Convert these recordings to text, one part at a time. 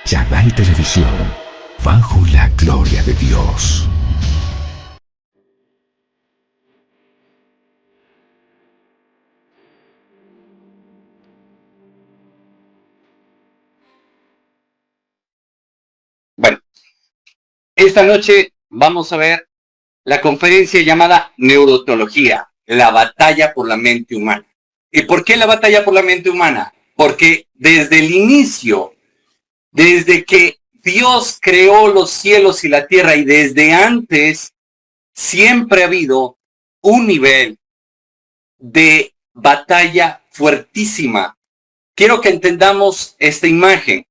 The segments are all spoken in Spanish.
Channel Televisión, bajo la gloria de Dios. Bueno, esta noche vamos a ver la conferencia llamada Neuroteología, la batalla por la mente humana. ¿Y por qué la batalla por la mente humana? Porque desde el inicio, desde que Dios creó los cielos y la tierra y desde antes, siempre ha habido un nivel de batalla fuertísima. Quiero que entendamos esta imagen.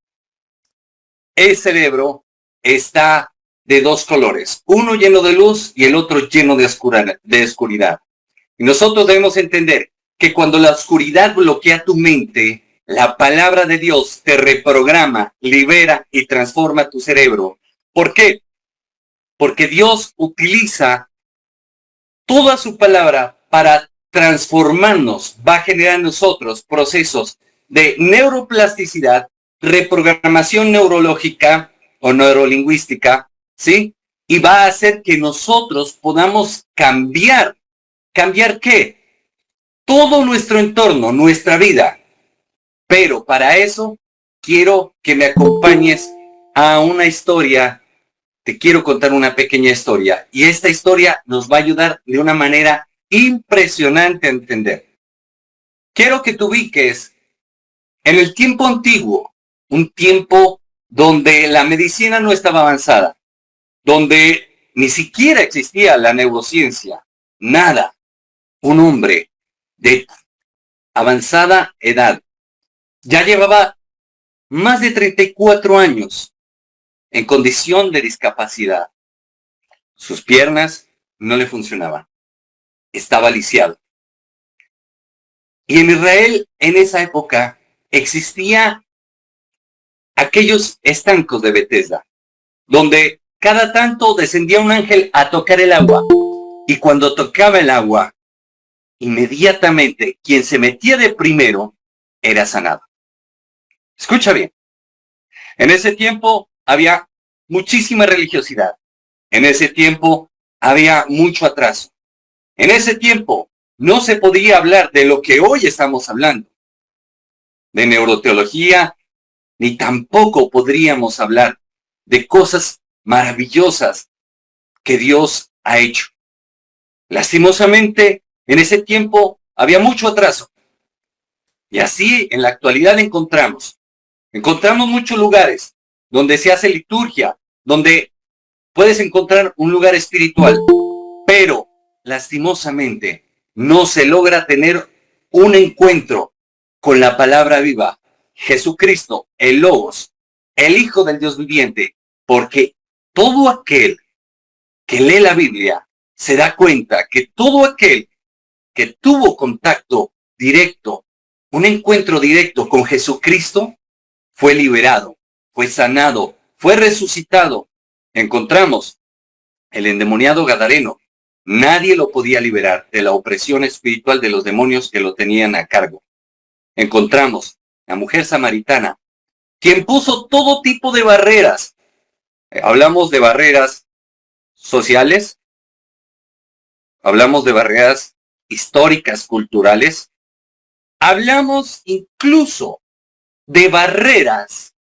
El cerebro está de dos colores, uno lleno de luz y el otro lleno de oscuridad. Y nosotros debemos entender que cuando la oscuridad bloquea tu mente, la palabra de Dios te reprograma, libera y transforma tu cerebro. ¿Por qué? Porque Dios utiliza toda su palabra para transformarnos, va a generar en nosotros procesos de neuroplasticidad, reprogramación neurológica o neurolingüística, ¿sí? Y va a hacer que nosotros podamos cambiar. ¿Cambiar qué? Todo nuestro entorno, nuestra vida. Pero para eso quiero que me acompañes a una historia. Te quiero contar una pequeña historia. Y esta historia nos va a ayudar de una manera impresionante a entender. Quiero que te ubiques en el tiempo antiguo, un tiempo donde la medicina no estaba avanzada, donde ni siquiera existía la neurociencia, nada. Un hombre de avanzada edad ya llevaba más de 34 años en condición de discapacidad. Sus piernas no le funcionaban. Estaba lisiado. Y en Israel, en esa época, existía aquellos estancos de Betesda, donde cada tanto descendía un ángel a tocar el agua. Y cuando tocaba el agua, inmediatamente quien se metía de primero era sanado. Escucha bien. En ese tiempo había muchísima religiosidad. En ese tiempo había mucho atraso. En ese tiempo no se podía hablar de lo que hoy estamos hablando, de neuroteología, ni tampoco podríamos hablar de cosas maravillosas que Dios ha hecho. Lastimosamente, en ese tiempo había mucho atraso. Y así en la actualidad encontramos muchos lugares donde se hace liturgia, donde puedes encontrar un lugar espiritual, pero lastimosamente no se logra tener un encuentro con la palabra viva, Jesucristo, el Logos, el Hijo del Dios viviente, porque todo aquel que lee la Biblia se da cuenta que todo aquel que tuvo contacto directo, un encuentro directo con Jesucristo, fue liberado, fue sanado, fue resucitado. Encontramos el endemoniado Gadareno. Nadie lo podía liberar de la opresión espiritual de los demonios que lo tenían a cargo. Encontramos la mujer samaritana, quien puso todo tipo de barreras. Hablamos de barreras sociales, hablamos de barreras históricas, culturales, hablamos incluso de barreras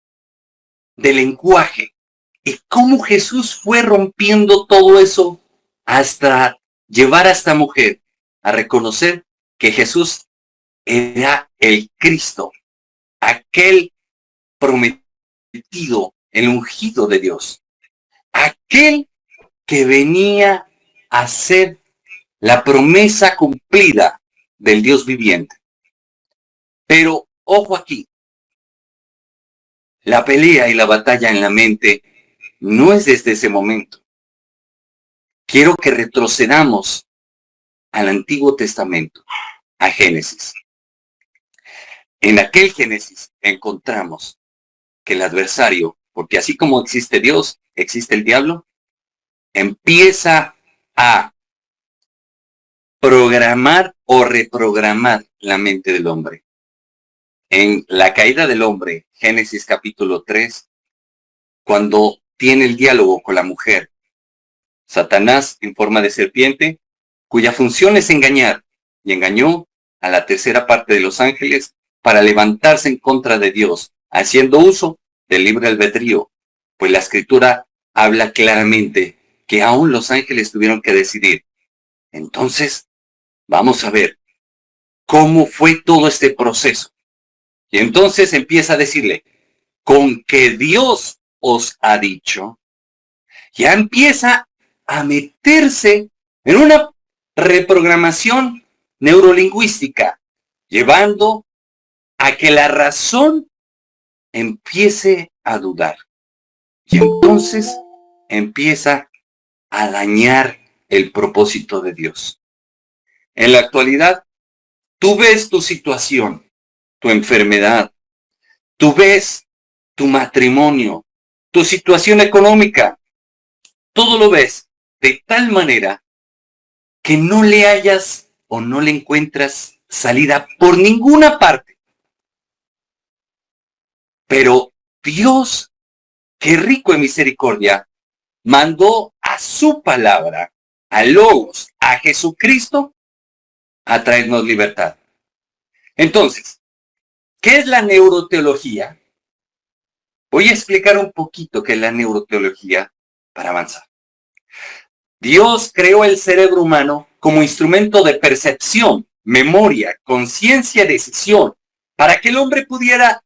de lenguaje y cómo Jesús fue rompiendo todo eso hasta llevar a esta mujer a reconocer que Jesús era el Cristo, aquel prometido, el ungido de Dios, aquel que venía a ser la promesa cumplida del Dios viviente. Pero ojo aquí, la pelea y la batalla en la mente no es desde ese momento. Quiero que retrocedamos al Antiguo Testamento, a Génesis. En aquel Génesis encontramos que el adversario, porque así como existe Dios, existe el diablo, empieza a programar o reprogramar la mente del hombre. En la caída del hombre, Génesis capítulo 3, cuando tiene el diálogo con la mujer. Satanás, en forma de serpiente, cuya función es engañar, y engañó a la tercera parte de los ángeles para levantarse en contra de Dios, haciendo uso del libre albedrío, pues la Escritura habla claramente que aún los ángeles tuvieron que decidir. Entonces, vamos a ver cómo fue todo este proceso. Y entonces empieza a decirle, con que Dios os ha dicho, ya empieza a meterse en una reprogramación neurolingüística, llevando a que la razón empiece a dudar. Y entonces empieza a dañar el propósito de Dios. En la actualidad, tú ves tu situación, tu enfermedad, tú ves tu matrimonio, tu situación económica, todo lo ves de tal manera que no le hayas o no le encuentras salida por ninguna parte. Pero Dios, que rico en misericordia, mandó a su palabra, a Logos, a Jesucristo, a traernos libertad. Entonces, ¿qué es la neuroteología? Voy a explicar un poquito qué es la neuroteología para avanzar. Dios creó el cerebro humano como instrumento de percepción, memoria, conciencia, decisión, para que el hombre pudiera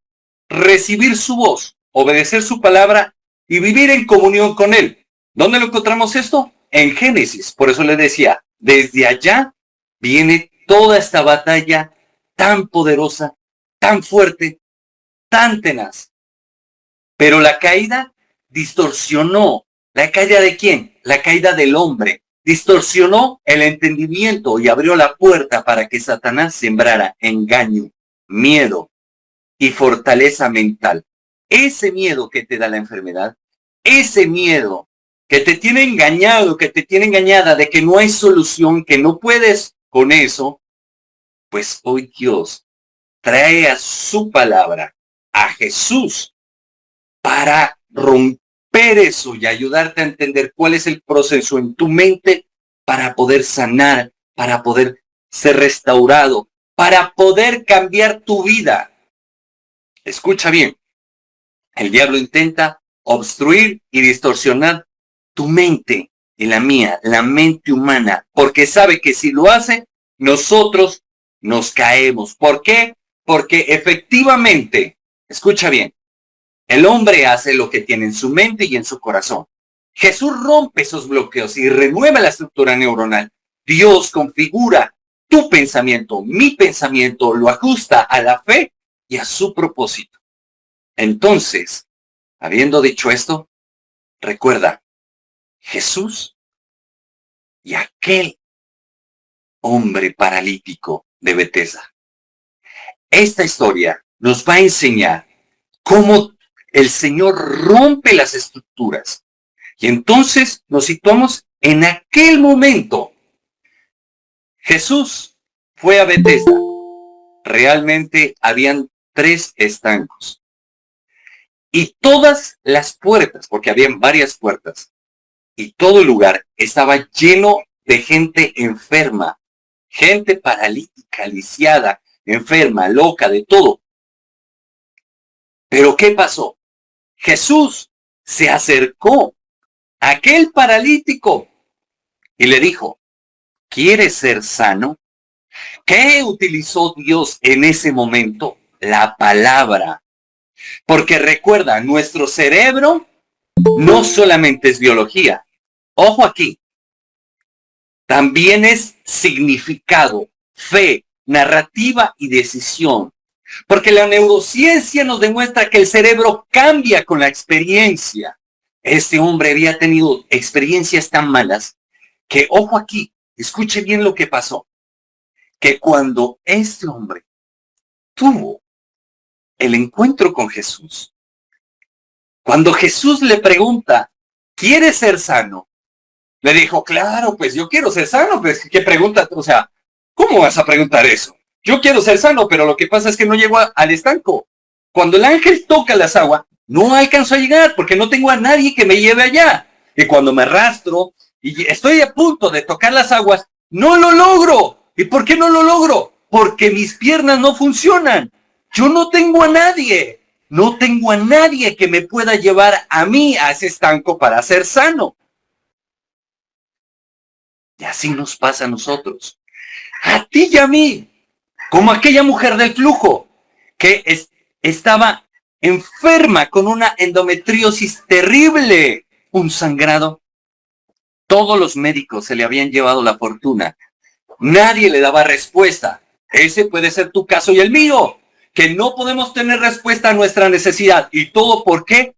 recibir su voz, obedecer su palabra y vivir en comunión con él. ¿Dónde lo encontramos esto? En Génesis. Por eso le decía, desde allá viene toda esta batalla tan poderosa, tan fuerte, tan tenaz. Pero la caída distorsionó. ¿La caída de quién? La caída del hombre. Distorsionó el entendimiento y abrió la puerta para que Satanás sembrara engaño, miedo y fortaleza mental. Ese miedo que te da la enfermedad, ese miedo que te tiene engañado, que te tiene engañada de que no hay solución, que no puedes con eso, pues hoy Dios trae a su palabra, a Jesús, para romper eso y ayudarte a entender cuál es el proceso en tu mente para poder sanar, para poder ser restaurado, para poder cambiar tu vida. Escucha bien, el diablo intenta obstruir y distorsionar tu mente y la mía, la mente humana, porque sabe que si lo hace, nosotros nos caemos. ¿Por qué? Porque efectivamente, escucha bien, el hombre hace lo que tiene en su mente y en su corazón. Jesús rompe esos bloqueos y renueva la estructura neuronal. Dios configura tu pensamiento, mi pensamiento, lo ajusta a la fe y a su propósito. Entonces, habiendo dicho esto, recuerda, Jesús y aquel hombre paralítico de Betesda. Esta historia nos va a enseñar cómo el Señor rompe las estructuras. Y entonces nos situamos en aquel momento. Jesús fue a Betesda. Realmente habían 3 estancos. Y todas las puertas, porque habían varias puertas, y todo el lugar estaba lleno de gente enferma, gente paralítica, lisiada, enferma, loca, de todo. Pero ¿qué pasó? Jesús se acercó a aquel paralítico y le dijo, ¿quieres ser sano? ¿Qué utilizó Dios en ese momento? La palabra. Porque recuerda, nuestro cerebro no solamente es biología. Ojo aquí. También es significado, fe, narrativa y decisión. Porque la neurociencia nos demuestra que el cerebro cambia con la experiencia. Este hombre había tenido experiencias tan malas que, ojo aquí, escuche bien lo que pasó. Que cuando este hombre tuvo el encuentro con Jesús, cuando Jesús le pregunta, ¿quieres ser sano? Le dijo, claro, pues yo quiero ser sano. Pues, ¿qué pregunta? O sea, ¿cómo vas a preguntar eso? Yo quiero ser sano, pero lo que pasa es que no llego al estanco. Cuando el ángel toca las aguas, no alcanzo a llegar porque no tengo a nadie que me lleve allá. Y cuando me arrastro y estoy a punto de tocar las aguas, no lo logro. ¿Y por qué no lo logro? Porque mis piernas no funcionan. Yo no tengo a nadie. No tengo a nadie que me pueda llevar a mí a ese estanco para ser sano. Y así nos pasa a nosotros. A ti y a mí. Como aquella mujer del flujo que estaba enferma con una endometriosis terrible, un sangrado. Todos los médicos se le habían llevado la fortuna. Nadie le daba respuesta. Ese puede ser tu caso y el mío, que no podemos tener respuesta a nuestra necesidad. ¿Y todo por qué?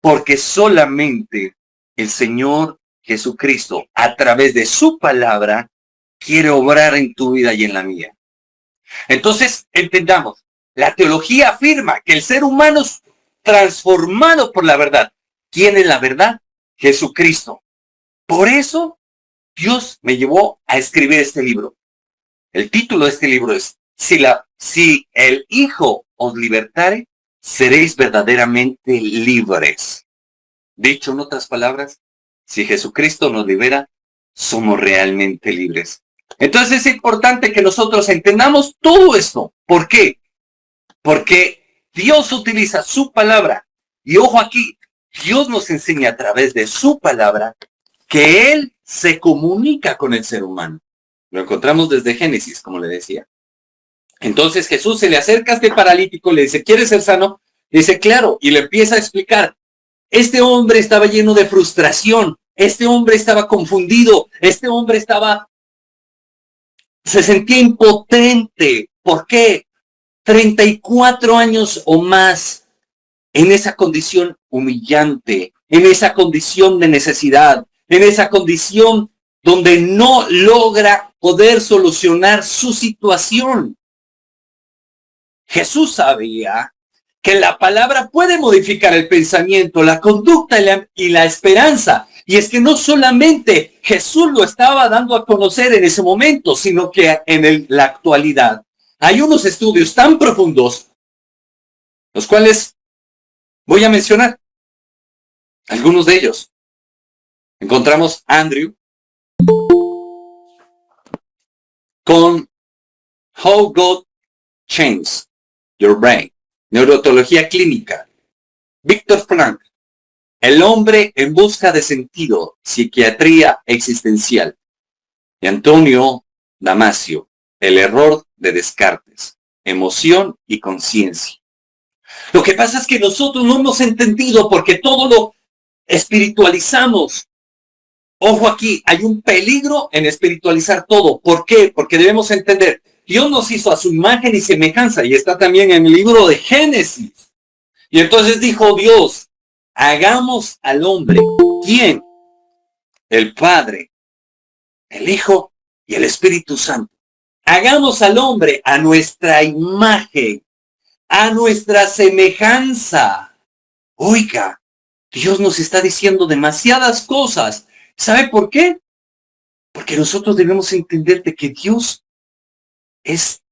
Porque solamente el Señor Jesucristo, a través de su palabra, quiere obrar en tu vida y en la mía. Entonces, entendamos, la teología afirma que el ser humano es transformado por la verdad. ¿Quién es la verdad? Jesucristo. Por eso, Dios me llevó a escribir este libro. El título de este libro es, si el Hijo os libertare, seréis verdaderamente libres. Dicho en otras palabras, si Jesucristo nos libera, somos realmente libres. Entonces es importante que nosotros entendamos todo esto. ¿Por qué? Porque Dios utiliza su palabra. Y ojo aquí, Dios nos enseña a través de su palabra que Él se comunica con el ser humano. Lo encontramos desde Génesis, como le decía. Entonces Jesús se le acerca a este paralítico, le dice, ¿quieres ser sano? Le dice, claro, y le empieza a explicar. Este hombre estaba lleno de frustración, este hombre estaba confundido, este hombre se sentía impotente. ¿Por qué? 34 años o más en esa condición humillante, en esa condición de necesidad, en esa condición donde no logra poder solucionar su situación. Jesús sabía que la palabra puede modificar el pensamiento, la conducta y la esperanza. Y es que no solamente Jesús lo estaba dando a conocer en ese momento, sino que en la actualidad hay unos estudios tan profundos, los cuales voy a mencionar. Algunos de ellos. Encontramos a Andrew con How God Changed Your Brain, neurotología clínica. Víctor Frank, el hombre en busca de sentido, psiquiatría existencial. Y Antonio Damasio, el error de Descartes, emoción y conciencia. Lo que pasa es que nosotros no hemos entendido porque todo lo espiritualizamos. Ojo aquí, hay un peligro en espiritualizar todo. ¿Por qué? Porque debemos entender, Dios nos hizo a su imagen y semejanza, y está también en el libro de Génesis. Y entonces dijo Dios, hagamos al hombre. ¿Quién? El Padre, el Hijo y el Espíritu Santo. Hagamos al hombre a nuestra imagen, a nuestra semejanza. Oiga, Dios nos está diciendo demasiadas cosas. ¿Sabe por qué? Porque nosotros debemos entender de que Dios es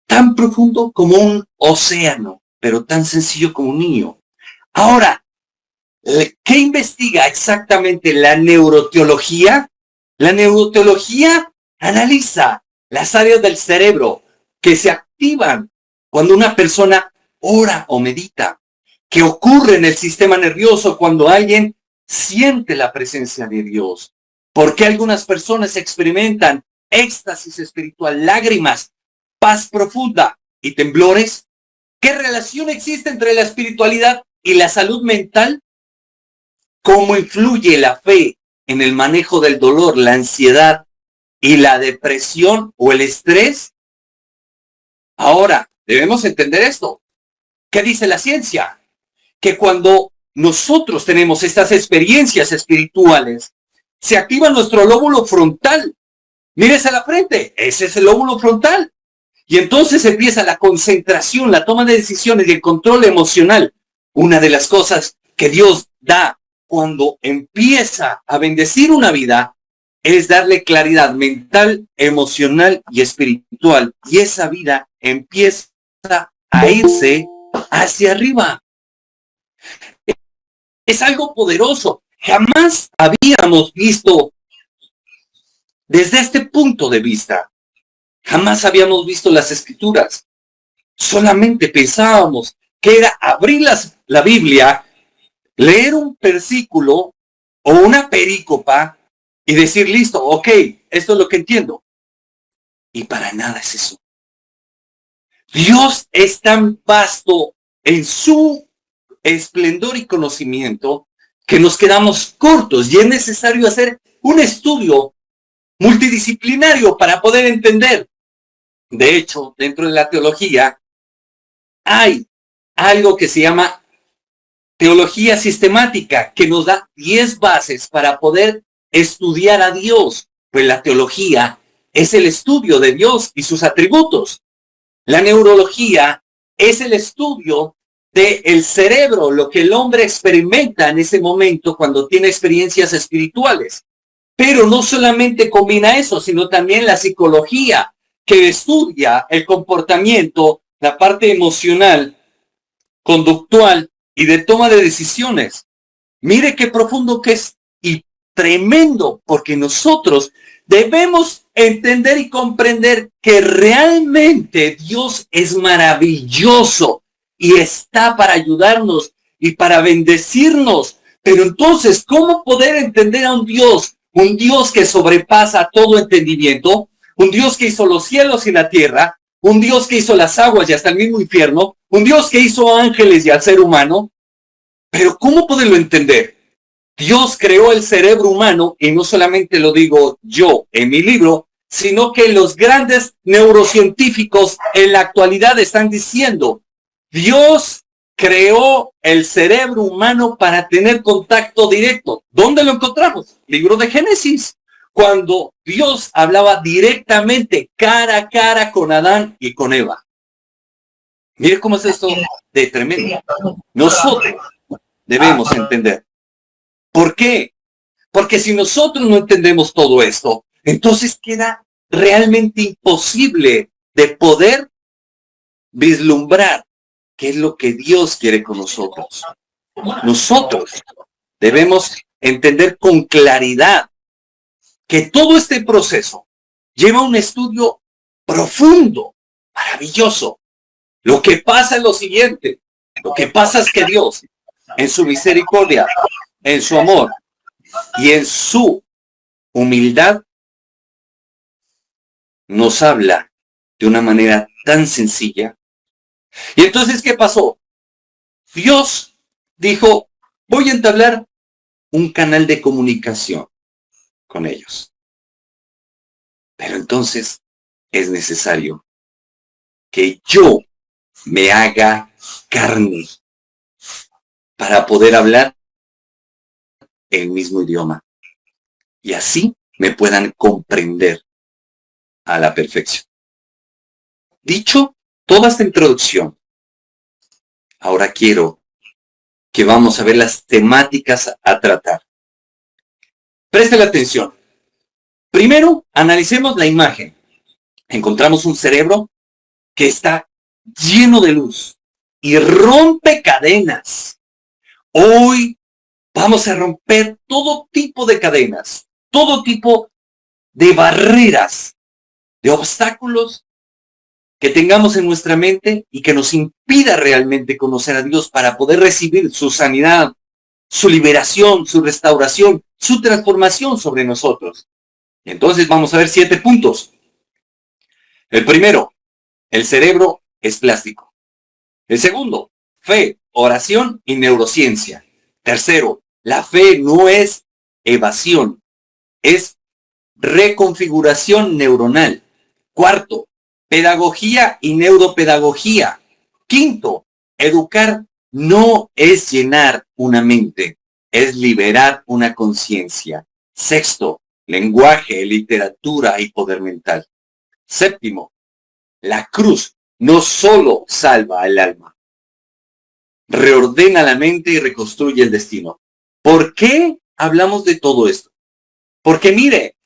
tan profundo como un océano, pero tan sencillo como un niño. Ahora, ¿qué investiga exactamente la neuroteología? La neuroteología analiza las áreas del cerebro que se activan cuando una persona ora o medita, que ocurre en el sistema nervioso cuando alguien siente la presencia de Dios. ¿Por qué algunas personas experimentan éxtasis espiritual, lágrimas, paz profunda y temblores? ¿Qué relación existe entre la espiritualidad y la salud mental? ¿Cómo influye la fe en el manejo del dolor, la ansiedad y la depresión o el estrés? Ahora, debemos entender esto. ¿Qué dice la ciencia? Que cuando nosotros tenemos estas experiencias espirituales, se activa nuestro lóbulo frontal. Mírese a la frente, ese es el lóbulo frontal. Y entonces empieza la concentración, la toma de decisiones y el control emocional. Una de las cosas que Dios da cuando empieza a bendecir una vida es darle claridad mental, emocional y espiritual. Y esa vida empieza a irse hacia arriba. Es algo poderoso. Jamás habíamos visto desde este punto de vista. Jamás habíamos visto las escrituras. Solamente pensábamos que era abrir la Biblia, leer un versículo o una perícopa y decir, listo, ok, esto es lo que entiendo. Y para nada es eso. Dios es tan vasto en su esplendor y conocimiento que nos quedamos cortos y es necesario hacer un estudio multidisciplinario para poder entender. De hecho, dentro de la teología hay algo que se llama teología sistemática, que nos da 10 bases para poder estudiar a Dios. Pues la teología es el estudio de Dios y sus atributos. La neurología es el estudio del cerebro, lo que el hombre experimenta en ese momento cuando tiene experiencias espirituales. Pero no solamente combina eso, sino también la psicología, que estudia el comportamiento, la parte emocional, conductual y de toma de decisiones. Mire qué profundo que es y tremendo, porque nosotros debemos entender y comprender que realmente Dios es maravilloso y está para ayudarnos y para bendecirnos. Pero entonces, ¿cómo poder entender a un Dios que sobrepasa todo entendimiento, un Dios que hizo los cielos y la tierra, un Dios que hizo las aguas y hasta el mismo infierno, un Dios que hizo ángeles y al ser humano? Pero ¿cómo poderlo entender? Dios creó el cerebro humano, y no solamente lo digo yo en mi libro, sino que los grandes neurocientíficos en la actualidad están diciendo, Dios creó el cerebro humano para tener contacto directo. ¿Dónde lo encontramos? Libro de Génesis, cuando Dios hablaba directamente, cara a cara con Adán y con Eva. Mire cómo es esto de tremendo. Nosotros debemos entender. ¿Por qué? Porque si nosotros no entendemos todo esto, entonces queda realmente imposible de poder vislumbrar qué es lo que Dios quiere con nosotros. Nosotros debemos entender con claridad que todo este proceso lleva un estudio profundo, maravilloso. Lo que pasa es lo siguiente. Lo que pasa es que Dios, en su misericordia, en su amor y en su humildad, nos habla de una manera tan sencilla. Y entonces, ¿qué pasó? Dios dijo, voy a entablar un canal de comunicación con ellos. Pero entonces es necesario que yo me haga carne para poder hablar el mismo idioma y así me puedan comprender a la perfección. Dicho toda esta introducción, ahora quiero que vamos a ver las temáticas a tratar. Presten atención. Primero, analicemos la imagen. Encontramos un cerebro que está lleno de luz y rompe cadenas. Hoy vamos a romper todo tipo de cadenas, todo tipo de barreras, de obstáculos que tengamos en nuestra mente y que nos impida realmente conocer a Dios para poder recibir su sanidad, su liberación, su restauración, su transformación sobre nosotros. Entonces vamos a ver 7 puntos. El primero, el cerebro es plástico. El segundo, fe, oración y neurociencia. Tercero, la fe no es evasión, es reconfiguración neuronal. Cuarto, pedagogía y neuropedagogía. Quinto, educar no es llenar una mente, es liberar una conciencia. Sexto, lenguaje, literatura y poder mental. Séptimo, la cruz no solo salva al alma, reordena la mente y reconstruye el destino. ¿Por qué hablamos de todo esto? Porque mire,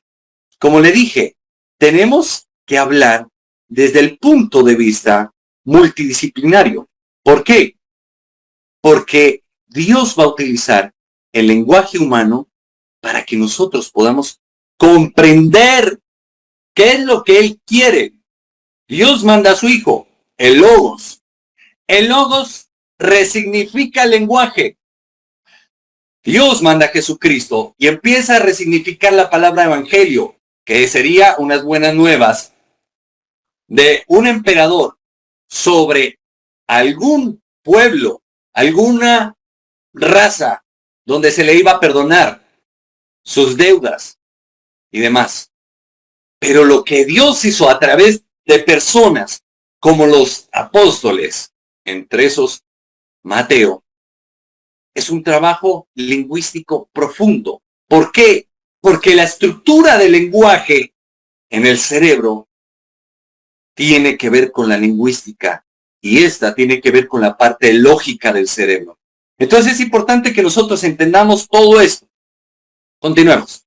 como le dije, tenemos que hablar desde el punto de vista multidisciplinario. ¿Por qué? Porque Dios va a utilizar el lenguaje humano para que nosotros podamos comprender qué es lo que Él quiere. Dios manda a su Hijo, el Logos. El Logos resignifica el lenguaje. Dios manda a Jesucristo y empieza a resignificar la palabra evangelio, que sería unas buenas nuevas de un emperador sobre algún pueblo, alguna raza, donde se le iba a perdonar sus deudas y demás. Pero lo que Dios hizo a través de personas como los apóstoles, entre esos Mateo, es un trabajo lingüístico profundo. ¿Por qué? Porque la estructura del lenguaje en el cerebro tiene que ver con la lingüística y esta tiene que ver con la parte lógica del cerebro. Entonces es importante que nosotros entendamos todo esto. Continuemos.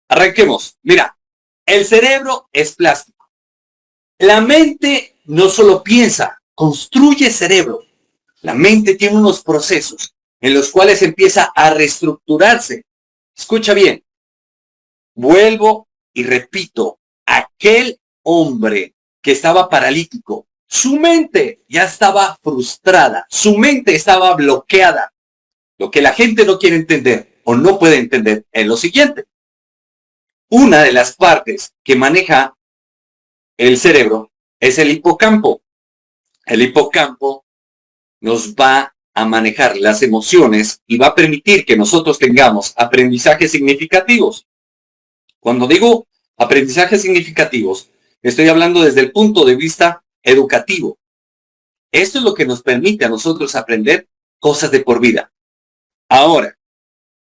Arranquemos. Mira, el cerebro es plástico. La mente no solo piensa, construye cerebro. La mente tiene unos procesos en los cuales empieza a reestructurarse. Escucha bien. Vuelvo y repito, aquel hombre que estaba paralítico, su mente ya estaba frustrada, su mente estaba bloqueada. Lo que la gente no quiere entender o no puede entender es lo siguiente. Una de las partes que maneja el cerebro es el hipocampo. El hipocampo nos va a manejar las emociones y va a permitir que nosotros tengamos aprendizajes significativos. Cuando digo aprendizajes significativos, estoy hablando desde el punto de vista educativo. Esto es lo que nos permite a nosotros aprender cosas de por vida. Ahora,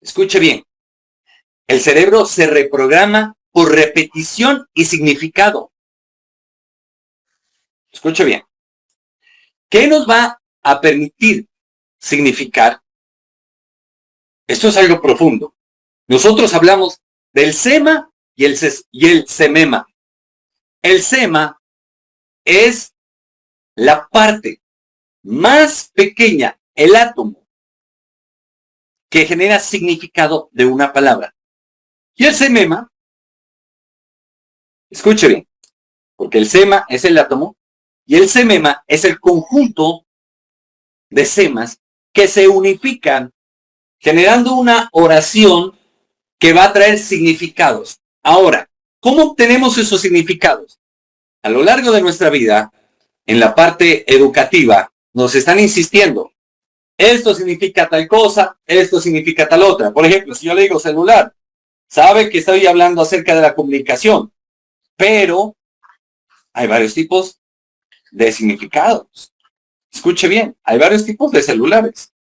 escuche bien. El cerebro se reprograma por repetición y significado. Escuche bien. ¿Qué nos va a permitir significar? Esto es algo profundo. Nosotros hablamos del sema y el semema. El sema es la parte más pequeña, el átomo, que genera significado de una palabra. Y el semema, escuche bien, porque el sema es el átomo y el semema es el conjunto de semas que se unifican generando una oración que va a traer significados. Ahora, ¿cómo obtenemos esos significados? A lo largo de nuestra vida, en la parte educativa, nos están insistiendo. Esto significa tal cosa, esto significa tal otra. Por ejemplo, si yo le digo celular, sabe que estoy hablando acerca de la comunicación, pero hay varios tipos de significados. Escuche bien, hay varios tipos de celulares.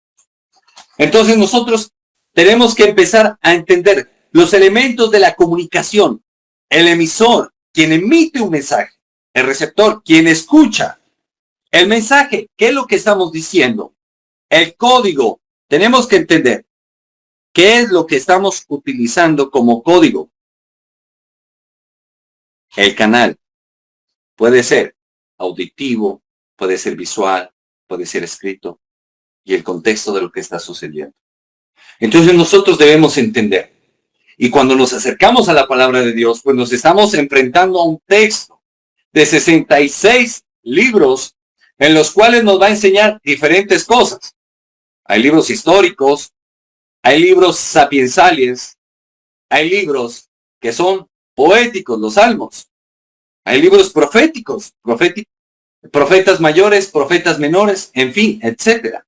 Entonces nosotros tenemos que empezar a entender los elementos de la comunicación. El emisor, quien emite un mensaje. El receptor, quien escucha. El mensaje, ¿qué es lo que estamos diciendo? El código, tenemos que entender qué es lo que estamos utilizando como código. El canal puede ser auditivo, puede ser visual, puede ser escrito y el contexto de lo que está sucediendo. Entonces nosotros debemos entender. Y cuando nos acercamos a la palabra de Dios, pues nos estamos enfrentando a un texto de 66 libros en los cuales nos va a enseñar diferentes cosas. Hay libros históricos, hay libros sapiensales, hay libros que son poéticos, los salmos. Hay libros proféticos, profetas mayores, profetas menores, en fin, etcétera.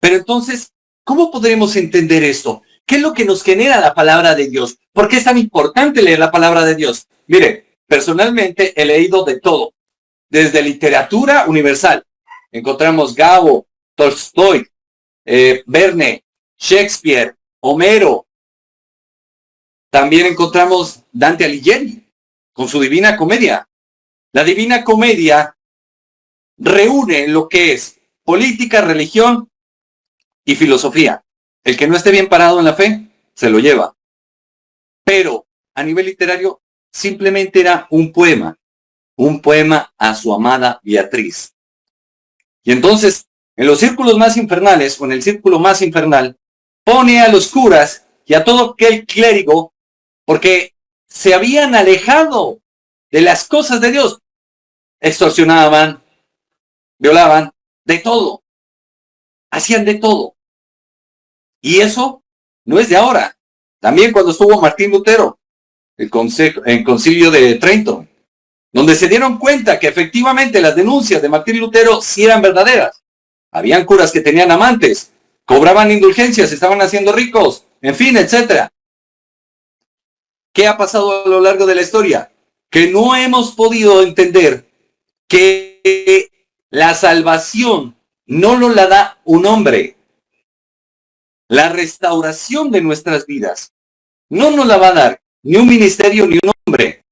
Pero entonces, ¿cómo podremos entender esto? ¿Qué es lo que nos genera la palabra de Dios? ¿Por qué es tan importante leer la palabra de Dios? Mire, personalmente he leído de todo, desde literatura universal. Encontramos Gabo, Tolstoy, Verne, Shakespeare, Homero. También encontramos Dante Alighieri con su Divina Comedia. La Divina Comedia reúne lo que es política, religión y filosofía. El que no esté bien parado en la fe, se lo lleva. Pero a nivel literario, simplemente era un poema a su amada Beatriz. Y entonces, en los círculos más infernales, o en el círculo más infernal, pone a los curas y a todo aquel clérigo, porque se habían alejado de las cosas de Dios. Extorsionaban, violaban, de todo. Hacían de todo. Y eso no es de ahora. También cuando estuvo Martín Lutero, el concilio de Trento, donde se dieron cuenta que efectivamente las denuncias de Martín Lutero sí eran verdaderas. Habían curas que tenían amantes, cobraban indulgencias, estaban haciendo ricos, en fin, etc. ¿Qué ha pasado a lo largo de la historia? Que no hemos podido entender que la salvación no nos la da un hombre. La restauración de nuestras vidas no nos la va a dar ni un ministerio ni un hombre.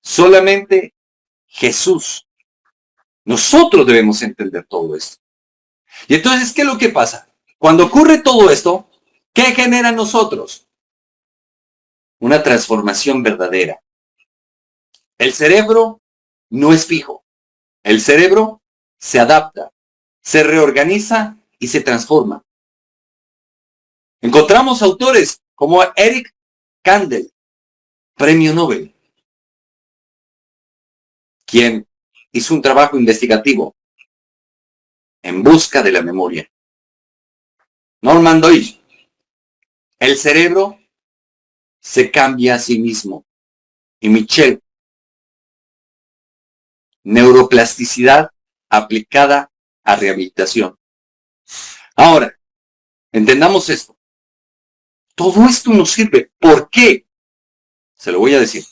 Solamente Jesús. Nosotros debemos entender todo esto. Y entonces, ¿qué es lo que pasa? Cuando ocurre todo esto, ¿qué genera en nosotros? Una transformación verdadera. El cerebro no es fijo. El cerebro se adapta, se reorganiza y se transforma. Encontramos autores como Eric Kandel, premio Nobel, quien hizo un trabajo investigativo en busca de la memoria. Norman Doidge, el cerebro se cambia a sí mismo. Y Michel, neuroplasticidad aplicada a rehabilitación. Ahora, entendamos esto. Todo esto nos sirve. ¿Por qué? Se lo voy a decir.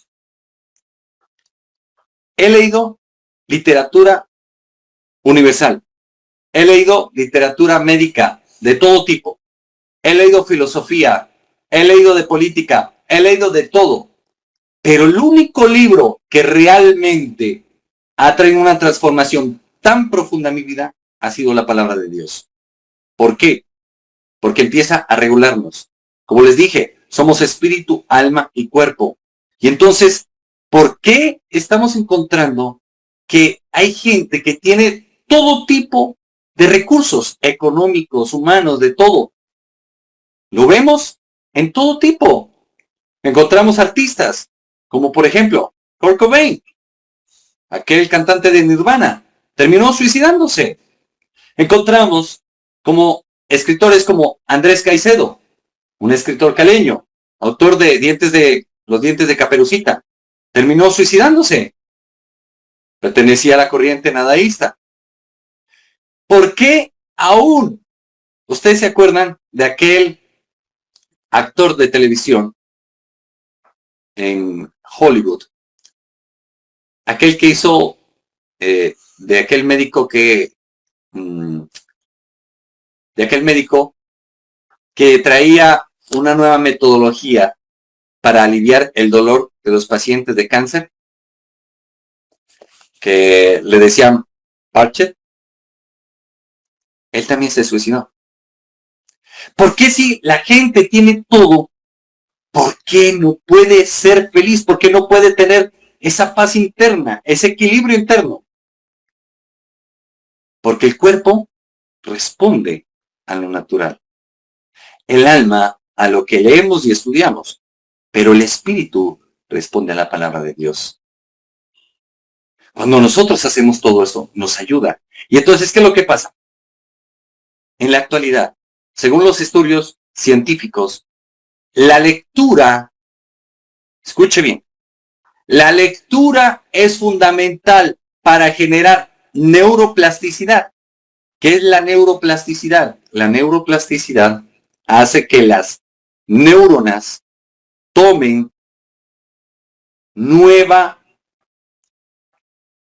He leído literatura universal. He leído literatura médica de todo tipo. He leído filosofía. He leído de política. He leído de todo. Pero el único libro que realmente ha traído una transformación tan profunda en mi vida ha sido la palabra de Dios. ¿Por qué? Porque empieza a regularnos. Como les dije, somos espíritu, alma y cuerpo. Y entonces, ¿por qué estamos encontrando que hay gente que tiene todo tipo de recursos económicos, humanos, de todo? Lo vemos en todo tipo. Encontramos artistas, como por ejemplo, Kurt Cobain, aquel cantante de Nirvana, terminó suicidándose. Encontramos como escritores como Andrés Caicedo, un escritor caleño, autor de Los dientes de Caperucita, terminó suicidándose. Pertenecía a la corriente nadaísta. ¿Por qué aún? ¿Ustedes se acuerdan de aquel actor de televisión en Hollywood? Aquel que hizo de aquel médico que traía una nueva metodología para aliviar el dolor de los pacientes de cáncer, que le decían Parchet. Él también se suicidó. ¿Por qué si la gente tiene todo, por qué no puede ser feliz? ¿Por qué no puede tener esa paz interna, ese equilibrio interno? Porque el cuerpo responde a lo natural. El alma a lo que leemos y estudiamos. Pero el espíritu responde a la palabra de Dios. Cuando nosotros hacemos todo eso, nos ayuda. Y entonces, ¿qué es lo que pasa? En la actualidad, según los estudios científicos, la lectura, escuche bien, la lectura es fundamental para generar neuroplasticidad. ¿Qué es la neuroplasticidad? La neuroplasticidad hace que las neuronas tomen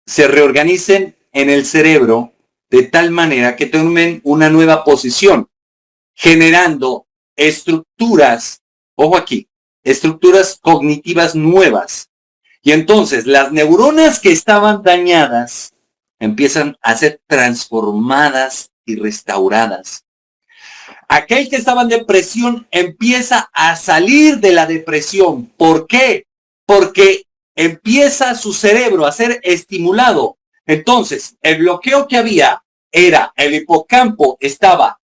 se reorganicen en el cerebro de tal manera que tomen una nueva posición, generando estructuras, ojo aquí, estructuras cognitivas nuevas. Y entonces las neuronas que estaban dañadas empiezan a ser transformadas y restauradas. Aquel que estaba en depresión empieza a salir de la depresión. ¿Por qué? Porque empieza su cerebro a ser estimulado. Entonces, el bloqueo que había era el hipocampo estaba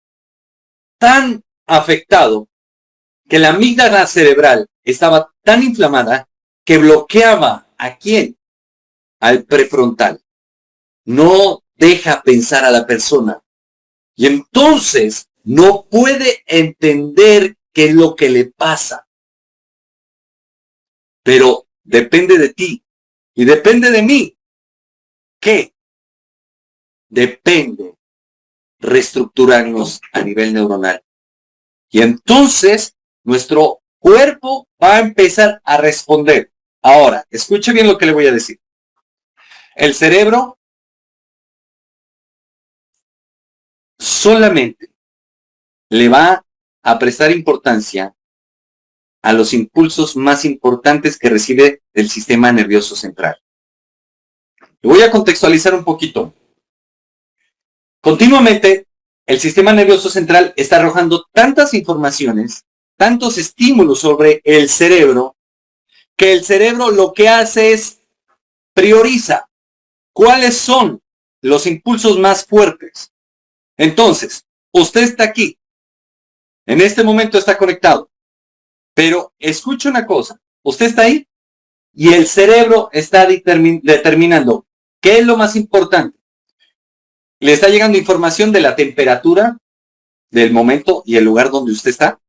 tan afectado que la amígdala cerebral estaba tan inflamada que bloqueaba ¿a quién? Al prefrontal. No deja pensar a la persona. Y entonces no puede entender qué es lo que le pasa. Pero depende de ti y depende de mí. ¿Qué? Depende reestructurarnos a nivel neuronal. Y entonces nuestro cuerpo va a empezar a responder. Ahora, escuche bien lo que le voy a decir. El cerebro solamente le va a prestar importancia a los impulsos más importantes que recibe del sistema nervioso central. Le voy a contextualizar un poquito. Continuamente, el sistema nervioso central está arrojando tantas informaciones, tantos estímulos sobre el cerebro, que el cerebro lo que hace es prioriza cuáles son los impulsos más fuertes. Entonces, usted está aquí, en este momento está conectado, pero escuche una cosa, usted está ahí y el cerebro está determinando qué es lo más importante. Le está llegando información de la temperatura del momento y el lugar donde usted está.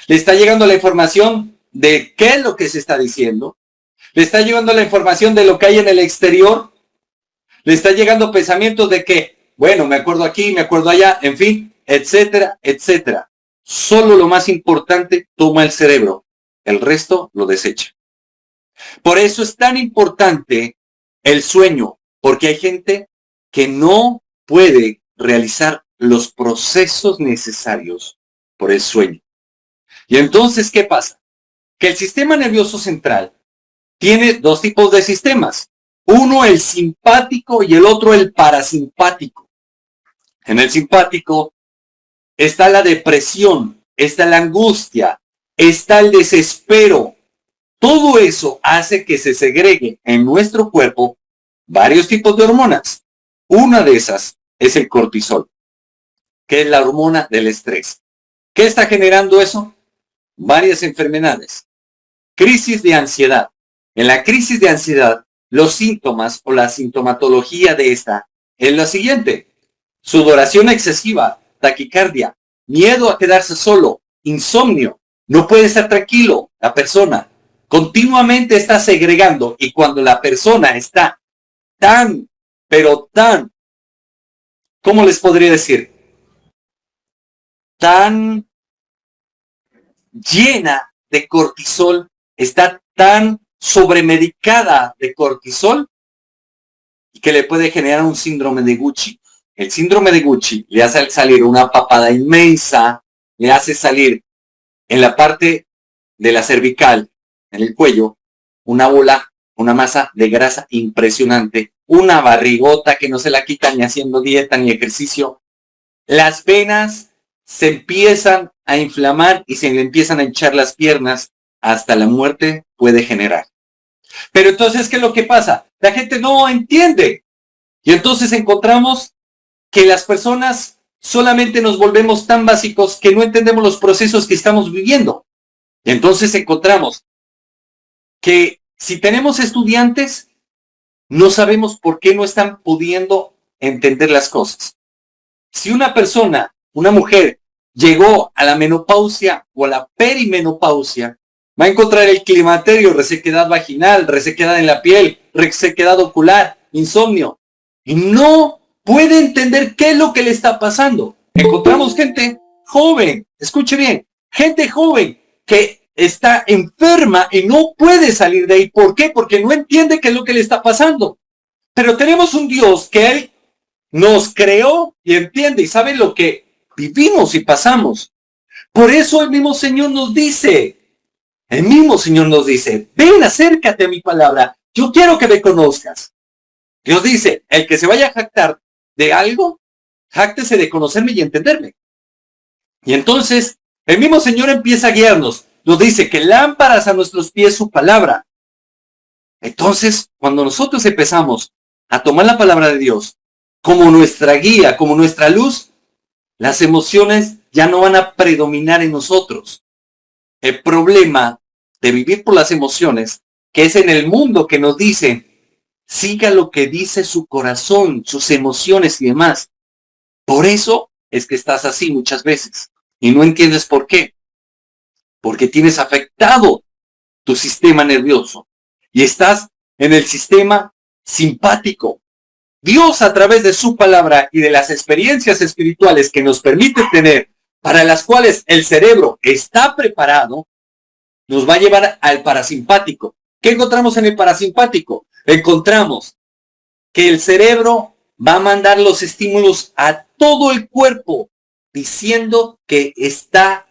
Le está llegando la información de qué es lo que se está diciendo. Le está llegando la información de lo que hay en el exterior. Le está llegando pensamientos de que, bueno, me acuerdo aquí, me acuerdo allá, en fin, etcétera, etcétera. Solo lo más importante toma el cerebro. El resto lo desecha. Por eso es tan importante el sueño, porque hay gente que no puede realizar los procesos necesarios por el sueño. Y entonces, ¿qué pasa? Que el sistema nervioso central tiene dos tipos de sistemas. Uno el simpático y el otro el parasimpático. En el simpático está la depresión, está la angustia, está el desespero. Todo eso hace que se segregue en nuestro cuerpo varios tipos de hormonas. Una de esas es el cortisol, que es la hormona del estrés. ¿Qué está generando eso? Varias enfermedades. Crisis de ansiedad. En la crisis de ansiedad, los síntomas o la sintomatología de esta es la siguiente: sudoración excesiva, taquicardia, miedo a quedarse solo, insomnio, no puede estar tranquilo la persona, continuamente está segregando, y cuando la persona está tan, pero tan, ¿cómo les podría decir? Tan llena de cortisol, está tan sobremedicada de cortisol que le puede generar un síndrome de Gucci. El síndrome de Gucci le hace salir una papada inmensa, le hace salir en la parte de la cervical, en el cuello, una bola, una masa de grasa impresionante, una barrigota que no se la quita ni haciendo dieta ni ejercicio. Las venas se empiezan a inflamar y se le empiezan a hinchar las piernas, hasta la muerte puede generar. Pero entonces, ¿qué es lo que pasa? La gente no entiende. Y entonces encontramos que las personas solamente nos volvemos tan básicos que no entendemos los procesos que estamos viviendo. Y entonces encontramos que si tenemos estudiantes, no sabemos por qué no están pudiendo entender las cosas. Si una persona, una mujer, llegó a la menopausia o a la perimenopausia, va a encontrar el climaterio, resequedad vaginal, resequedad en la piel, resequedad ocular, insomnio, y no puede entender qué es lo que le está pasando. Encontramos gente joven, escuche bien, gente joven que está enferma y no puede salir de ahí. ¿Por qué? Porque no entiende qué es lo que le está pasando. Pero tenemos un Dios que Él nos creó y entiende y sabe lo que vivimos y pasamos. Por eso el mismo Señor nos dice, ven, acércate a mi palabra, yo quiero que me conozcas. Dios dice, el que se vaya a jactar de algo, jáctese de conocerme y entenderme. Y entonces, el mismo Señor empieza a guiarnos. Nos dice que lámparas a nuestros pies su palabra. Entonces, cuando nosotros empezamos a tomar la palabra de Dios como nuestra guía, como nuestra luz, las emociones ya no van a predominar en nosotros. El problema de vivir por las emociones, que es en el mundo que nos dice, siga lo que dice su corazón, sus emociones y demás. Por eso es que estás así muchas veces y no entiendes por qué. Porque tienes afectado tu sistema nervioso y estás en el sistema simpático. Dios, a través de su palabra y de las experiencias espirituales que nos permite tener, para las cuales el cerebro está preparado, nos va a llevar al parasimpático. ¿Qué encontramos en el parasimpático? Encontramos que el cerebro va a mandar los estímulos a todo el cuerpo, diciendo que está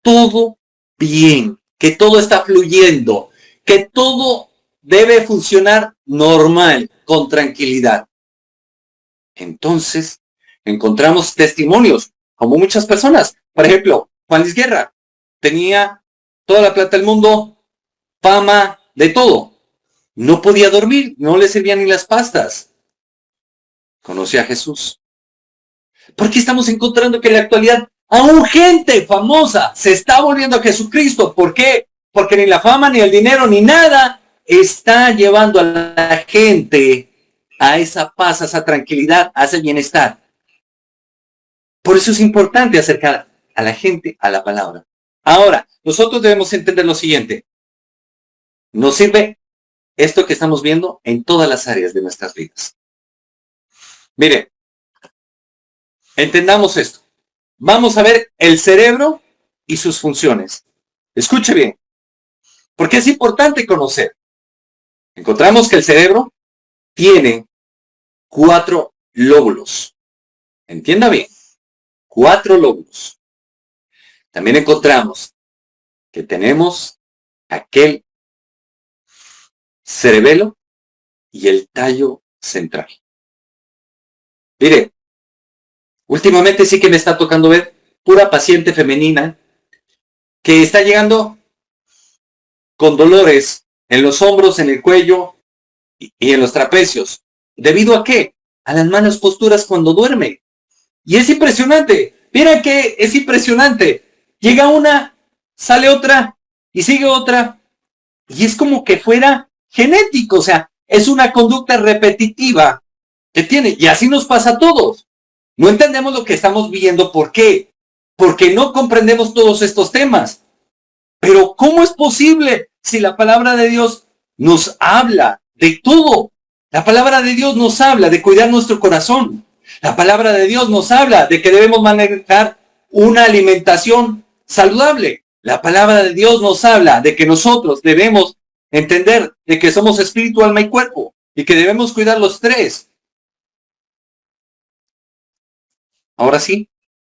todo bien, que todo está fluyendo, que todo debe funcionar normal, con tranquilidad. Entonces, encontramos testimonios, como muchas personas. Por ejemplo, Juan Luis Guerra tenía toda la plata del mundo, fama, de todo. No podía dormir, no le servían ni las pastas. Conoció a Jesús. ¿Por qué estamos encontrando que en la actualidad aún gente famosa se está volviendo a Jesucristo? ¿Por qué? Porque ni la fama, ni el dinero, ni nada está llevando a la gente a esa paz, a esa tranquilidad, a ese bienestar. Por eso es importante acercar a la gente a la palabra. Ahora, nosotros debemos entender lo siguiente. Nos sirve esto que estamos viendo en todas las áreas de nuestras vidas. Mire, entendamos esto. Vamos a ver el cerebro y sus funciones. Escuche bien, porque es importante conocer. Encontramos que el cerebro tiene 4 lóbulos. Entienda bien, 4 lóbulos. También encontramos que tenemos aquel cerebelo y el tallo central. Mire, últimamente sí que me está tocando ver pura paciente femenina que está llegando con dolores en los hombros, en el cuello y en los trapecios. ¿Debido a qué? A las malas posturas cuando duerme. Y es impresionante. Mira que es impresionante. Llega una, sale otra y sigue otra. Y es como que fuera genético. O sea, es una conducta repetitiva que tiene. Y así nos pasa a todos. No entendemos lo que estamos viendo. ¿Por qué? Porque no comprendemos todos estos temas. Pero ¿cómo es posible si la palabra de Dios nos habla de todo? La palabra de Dios nos habla de cuidar nuestro corazón. La palabra de Dios nos habla de que debemos manejar una alimentación saludable. La palabra de Dios nos habla de que nosotros debemos entender de que somos espíritu, alma y cuerpo y que debemos cuidar los 3. Ahora sí,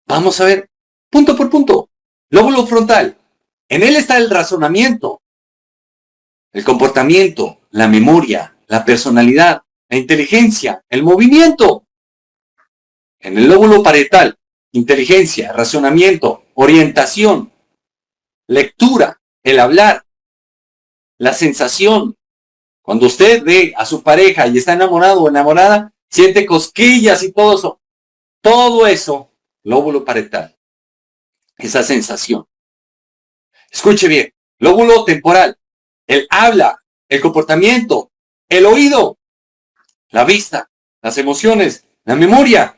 vamos a ver punto por punto. Lóbulo frontal. En él está el razonamiento, el comportamiento, la memoria, la personalidad, la inteligencia, el movimiento. En el lóbulo parietal, inteligencia, razonamiento, orientación, lectura, el hablar, la sensación. Cuando usted ve a su pareja y está enamorado o enamorada, siente cosquillas y todo eso. Todo eso, lóbulo parietal, esa sensación. Escuche bien, lóbulo temporal, el habla, el comportamiento, el oído, la vista, las emociones, la memoria.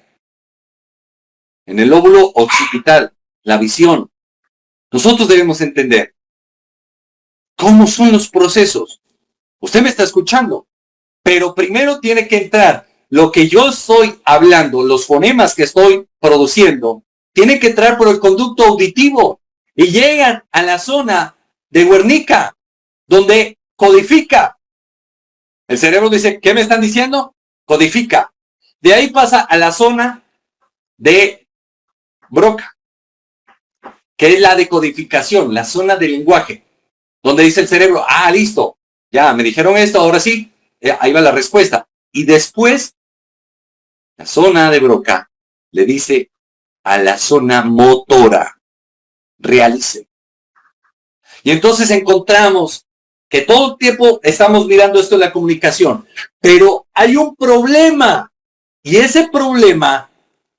En el lóbulo occipital, la visión. Nosotros debemos entender cómo son los procesos. Usted me está escuchando, pero primero tiene que entrar lo que yo estoy hablando, los fonemas que estoy produciendo, tiene que entrar por el conducto auditivo y llegan a la zona de Wernicke, donde codifica. El cerebro dice, ¿qué me están diciendo? Codifica. De ahí pasa a la zona de Broca, que es la decodificación, la zona del lenguaje, donde dice el cerebro, listo, ya me dijeron esto, ahora sí, ahí va la respuesta. Y después, la zona de Broca le dice a la zona motora, realice. Y entonces encontramos que todo el tiempo estamos mirando esto en la comunicación, pero hay un problema, y ese problema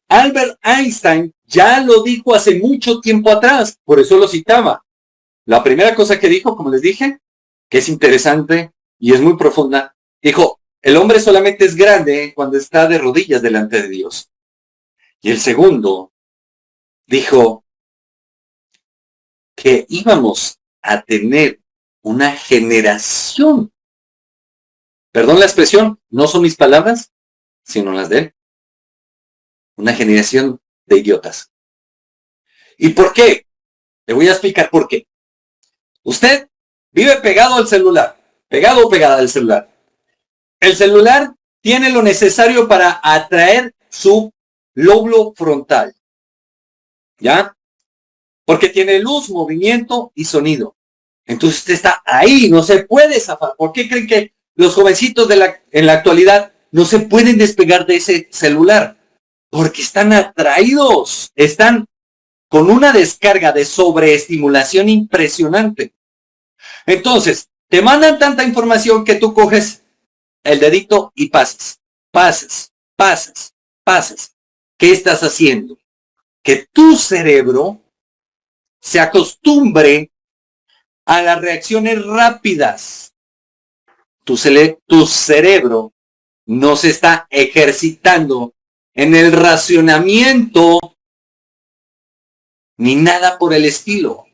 Albert Einstein ya lo dijo hace mucho tiempo atrás, por eso lo citaba. La primera cosa que dijo, como les dije, que es interesante y es muy profunda, dijo, el hombre solamente es grande cuando está de rodillas delante de Dios. Y el segundo dijo que íbamos a tener una generación, perdón la expresión, no son mis palabras, sino las de él, una generación de idiotas. ¿Y por qué? Le voy a explicar por qué. Usted vive pegado al celular, pegado o pegada al celular. El celular tiene lo necesario para atraer su lóbulo frontal, ¿ya? Porque tiene luz, movimiento y sonido. Entonces usted está ahí, no se puede zafar. ¿Por qué creen que los jovencitos en la actualidad no se pueden despegar de ese celular? Porque están atraídos, están con una descarga de sobreestimulación impresionante. Entonces, te mandan tanta información que tú coges el dedito y pasas. ¿Qué estás haciendo? Que tu cerebro se acostumbre a las reacciones rápidas. Tu cerebro no se está ejercitando en el racionamiento ni nada por el estilo.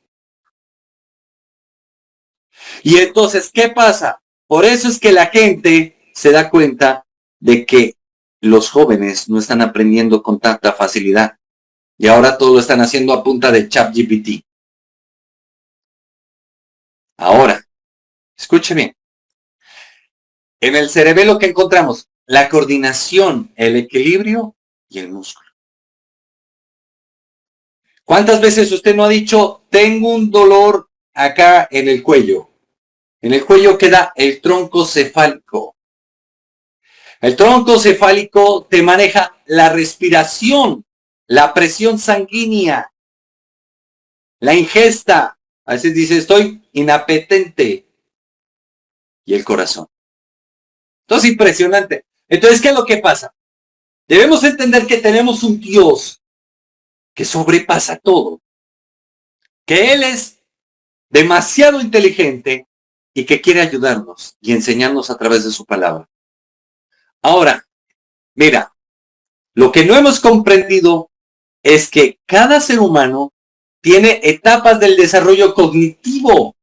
Y entonces, ¿qué pasa? Por eso es que la gente se da cuenta de que los jóvenes no están aprendiendo con tanta facilidad. Y ahora todo lo están haciendo a punta de ChatGPT. Ahora, escuche bien. En el cerebelo, ¿qué encontramos? La coordinación, el equilibrio y el músculo. ¿Cuántas veces usted no ha dicho, tengo un dolor acá en el cuello? En el cuello queda el tronco cefálico. El tronco cefálico te maneja la respiración, la presión sanguínea, la ingesta. A veces dice, estoy inapetente. Y el corazón. Entonces, impresionante. Entonces, ¿qué es lo que pasa? Debemos entender que tenemos un Dios que sobrepasa todo. Que Él es demasiado inteligente y que quiere ayudarnos y enseñarnos a través de su palabra. Ahora, mira, lo que no hemos comprendido es que cada ser humano tiene etapas del desarrollo cognitivo,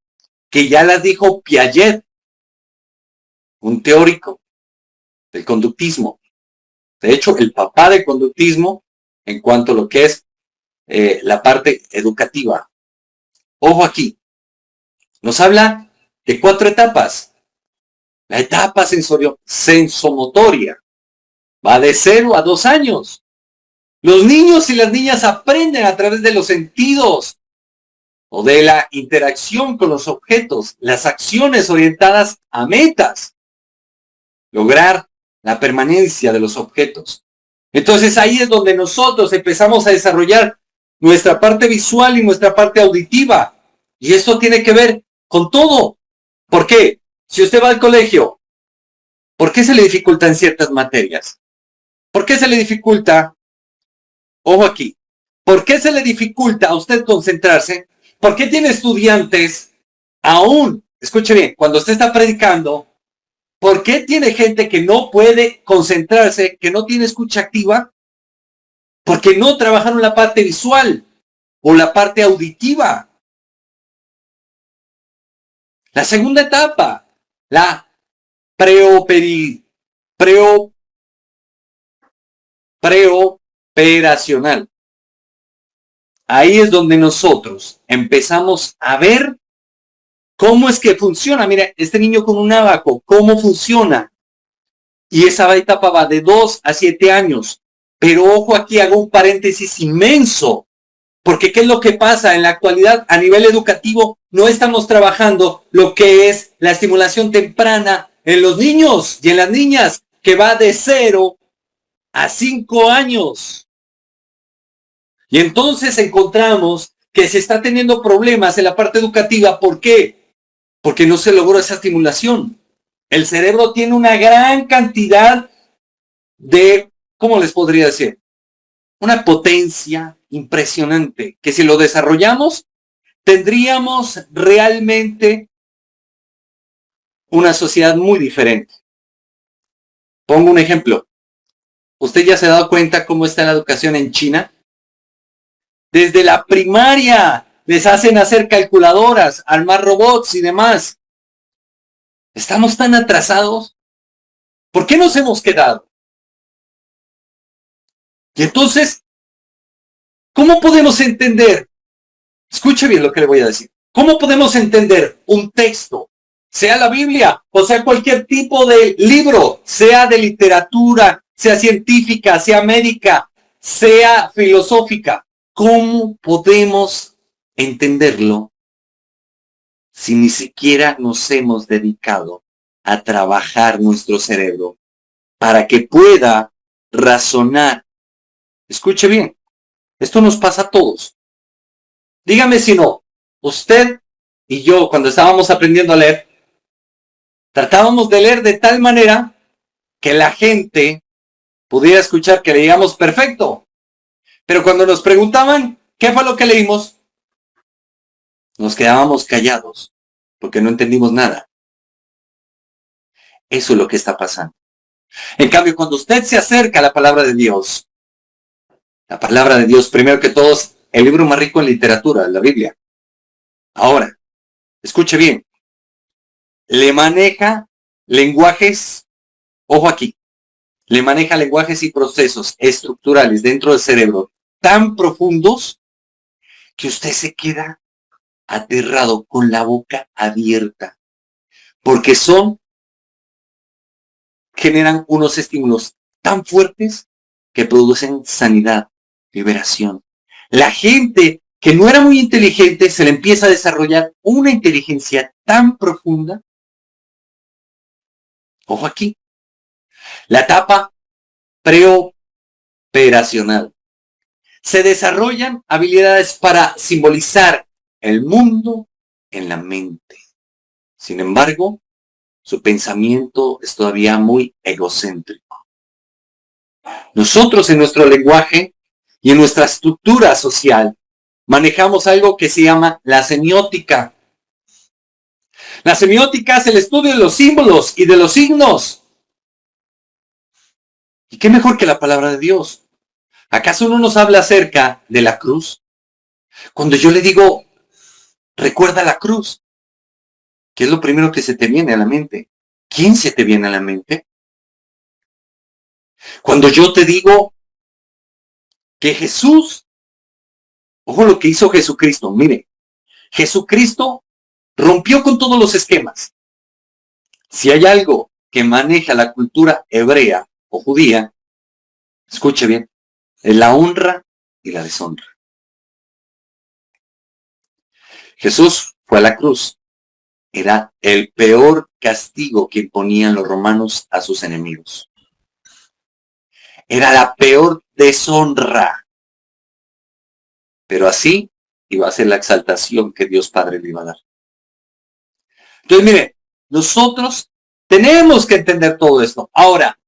que ya las dijo Piaget, un teórico del conductismo. De hecho, el papá del conductismo en cuanto a lo que es la parte educativa. Ojo aquí, nos habla de 4 etapas. La etapa sensomotoria va de 0 a 2 años. Los niños y las niñas aprenden a través de los sentidos o de la interacción con los objetos, las acciones orientadas a metas, lograr la permanencia de los objetos. Entonces ahí es donde nosotros empezamos a desarrollar nuestra parte visual y nuestra parte auditiva. Y esto tiene que ver con todo. ¿Por qué? Si usted va al colegio, ¿por qué se le dificultan ciertas materias? ¿Por qué se le dificulta? Ojo aquí. ¿Por qué se le dificulta a usted concentrarse? ¿Por qué tiene estudiantes aún, escuche bien, cuando usted está predicando, ¿por qué tiene gente que no puede concentrarse, que no tiene escucha activa? Porque no trabajaron la parte visual o la parte auditiva. La segunda etapa, la preoperacional. Ahí es donde nosotros empezamos a ver cómo es que funciona. Mira, este niño con un abaco, cómo funciona. Y esa etapa va de 2 a 7 años. Pero ojo aquí, hago un paréntesis inmenso. Porque ¿qué es lo que pasa? En la actualidad, a nivel educativo, no estamos trabajando lo que es la estimulación temprana en los niños y en las niñas, que va de 0 a 5 años. Y entonces encontramos que se está teniendo problemas en la parte educativa. ¿Por qué? Porque no se logró esa estimulación. El cerebro tiene una gran cantidad de, ¿cómo les podría decir? Una potencia impresionante, que si lo desarrollamos, tendríamos realmente una sociedad muy diferente. Pongo un ejemplo. ¿Usted ya se ha dado cuenta cómo está la educación en China? Desde la primaria les hacen hacer calculadoras, armar robots y demás. ¿Estamos tan atrasados? ¿Por qué nos hemos quedado? Y entonces, ¿cómo podemos entender? Escuche bien lo que le voy a decir. ¿Cómo podemos entender un texto, sea la Biblia o sea cualquier tipo de libro, sea de literatura, sea científica, sea médica, sea filosófica? ¿Cómo podemos entenderlo si ni siquiera nos hemos dedicado a trabajar nuestro cerebro para que pueda razonar? Escuche bien, esto nos pasa a todos. Dígame si no, usted y yo, cuando estábamos aprendiendo a leer, tratábamos de leer de tal manera que la gente pudiera escuchar que leíamos perfecto. Pero cuando nos preguntaban qué fue lo que leímos, nos quedábamos callados porque no entendimos nada. Eso es lo que está pasando. En cambio, cuando usted se acerca a la palabra de Dios, primero que todo, es el libro más rico en literatura, la Biblia. Ahora, escuche bien, le maneja lenguajes, ojo aquí, le maneja lenguajes y procesos estructurales dentro del cerebro tan profundos que usted se queda aterrado con la boca abierta, porque generan unos estímulos tan fuertes que producen sanidad, liberación. La gente que no era muy inteligente se le empieza a desarrollar una inteligencia tan profunda. Ojo aquí, la etapa preoperacional. Se desarrollan habilidades para simbolizar el mundo en la mente. Sin embargo, su pensamiento es todavía muy egocéntrico. Nosotros en nuestro lenguaje y en nuestra estructura social manejamos algo que se llama la semiótica. La semiótica es el estudio de los símbolos y de los signos. ¿Y qué mejor que la palabra de Dios? ¿Acaso no nos habla acerca de la cruz? Cuando yo le digo, recuerda la cruz, ¿qué es lo primero que se te viene a la mente? ¿Quién se te viene a la mente? Cuando yo te digo que Jesús, ojo lo que hizo Jesucristo, mire, Jesucristo rompió con todos los esquemas. Si hay algo que maneja la cultura hebrea o judía, escuche bien, es la honra y la deshonra. Jesús fue a la cruz. Era el peor castigo que imponían los romanos a sus enemigos. Era la peor deshonra. Pero así iba a ser la exaltación que Dios Padre le iba a dar. Entonces, mire, nosotros tenemos que entender todo esto. Ahora,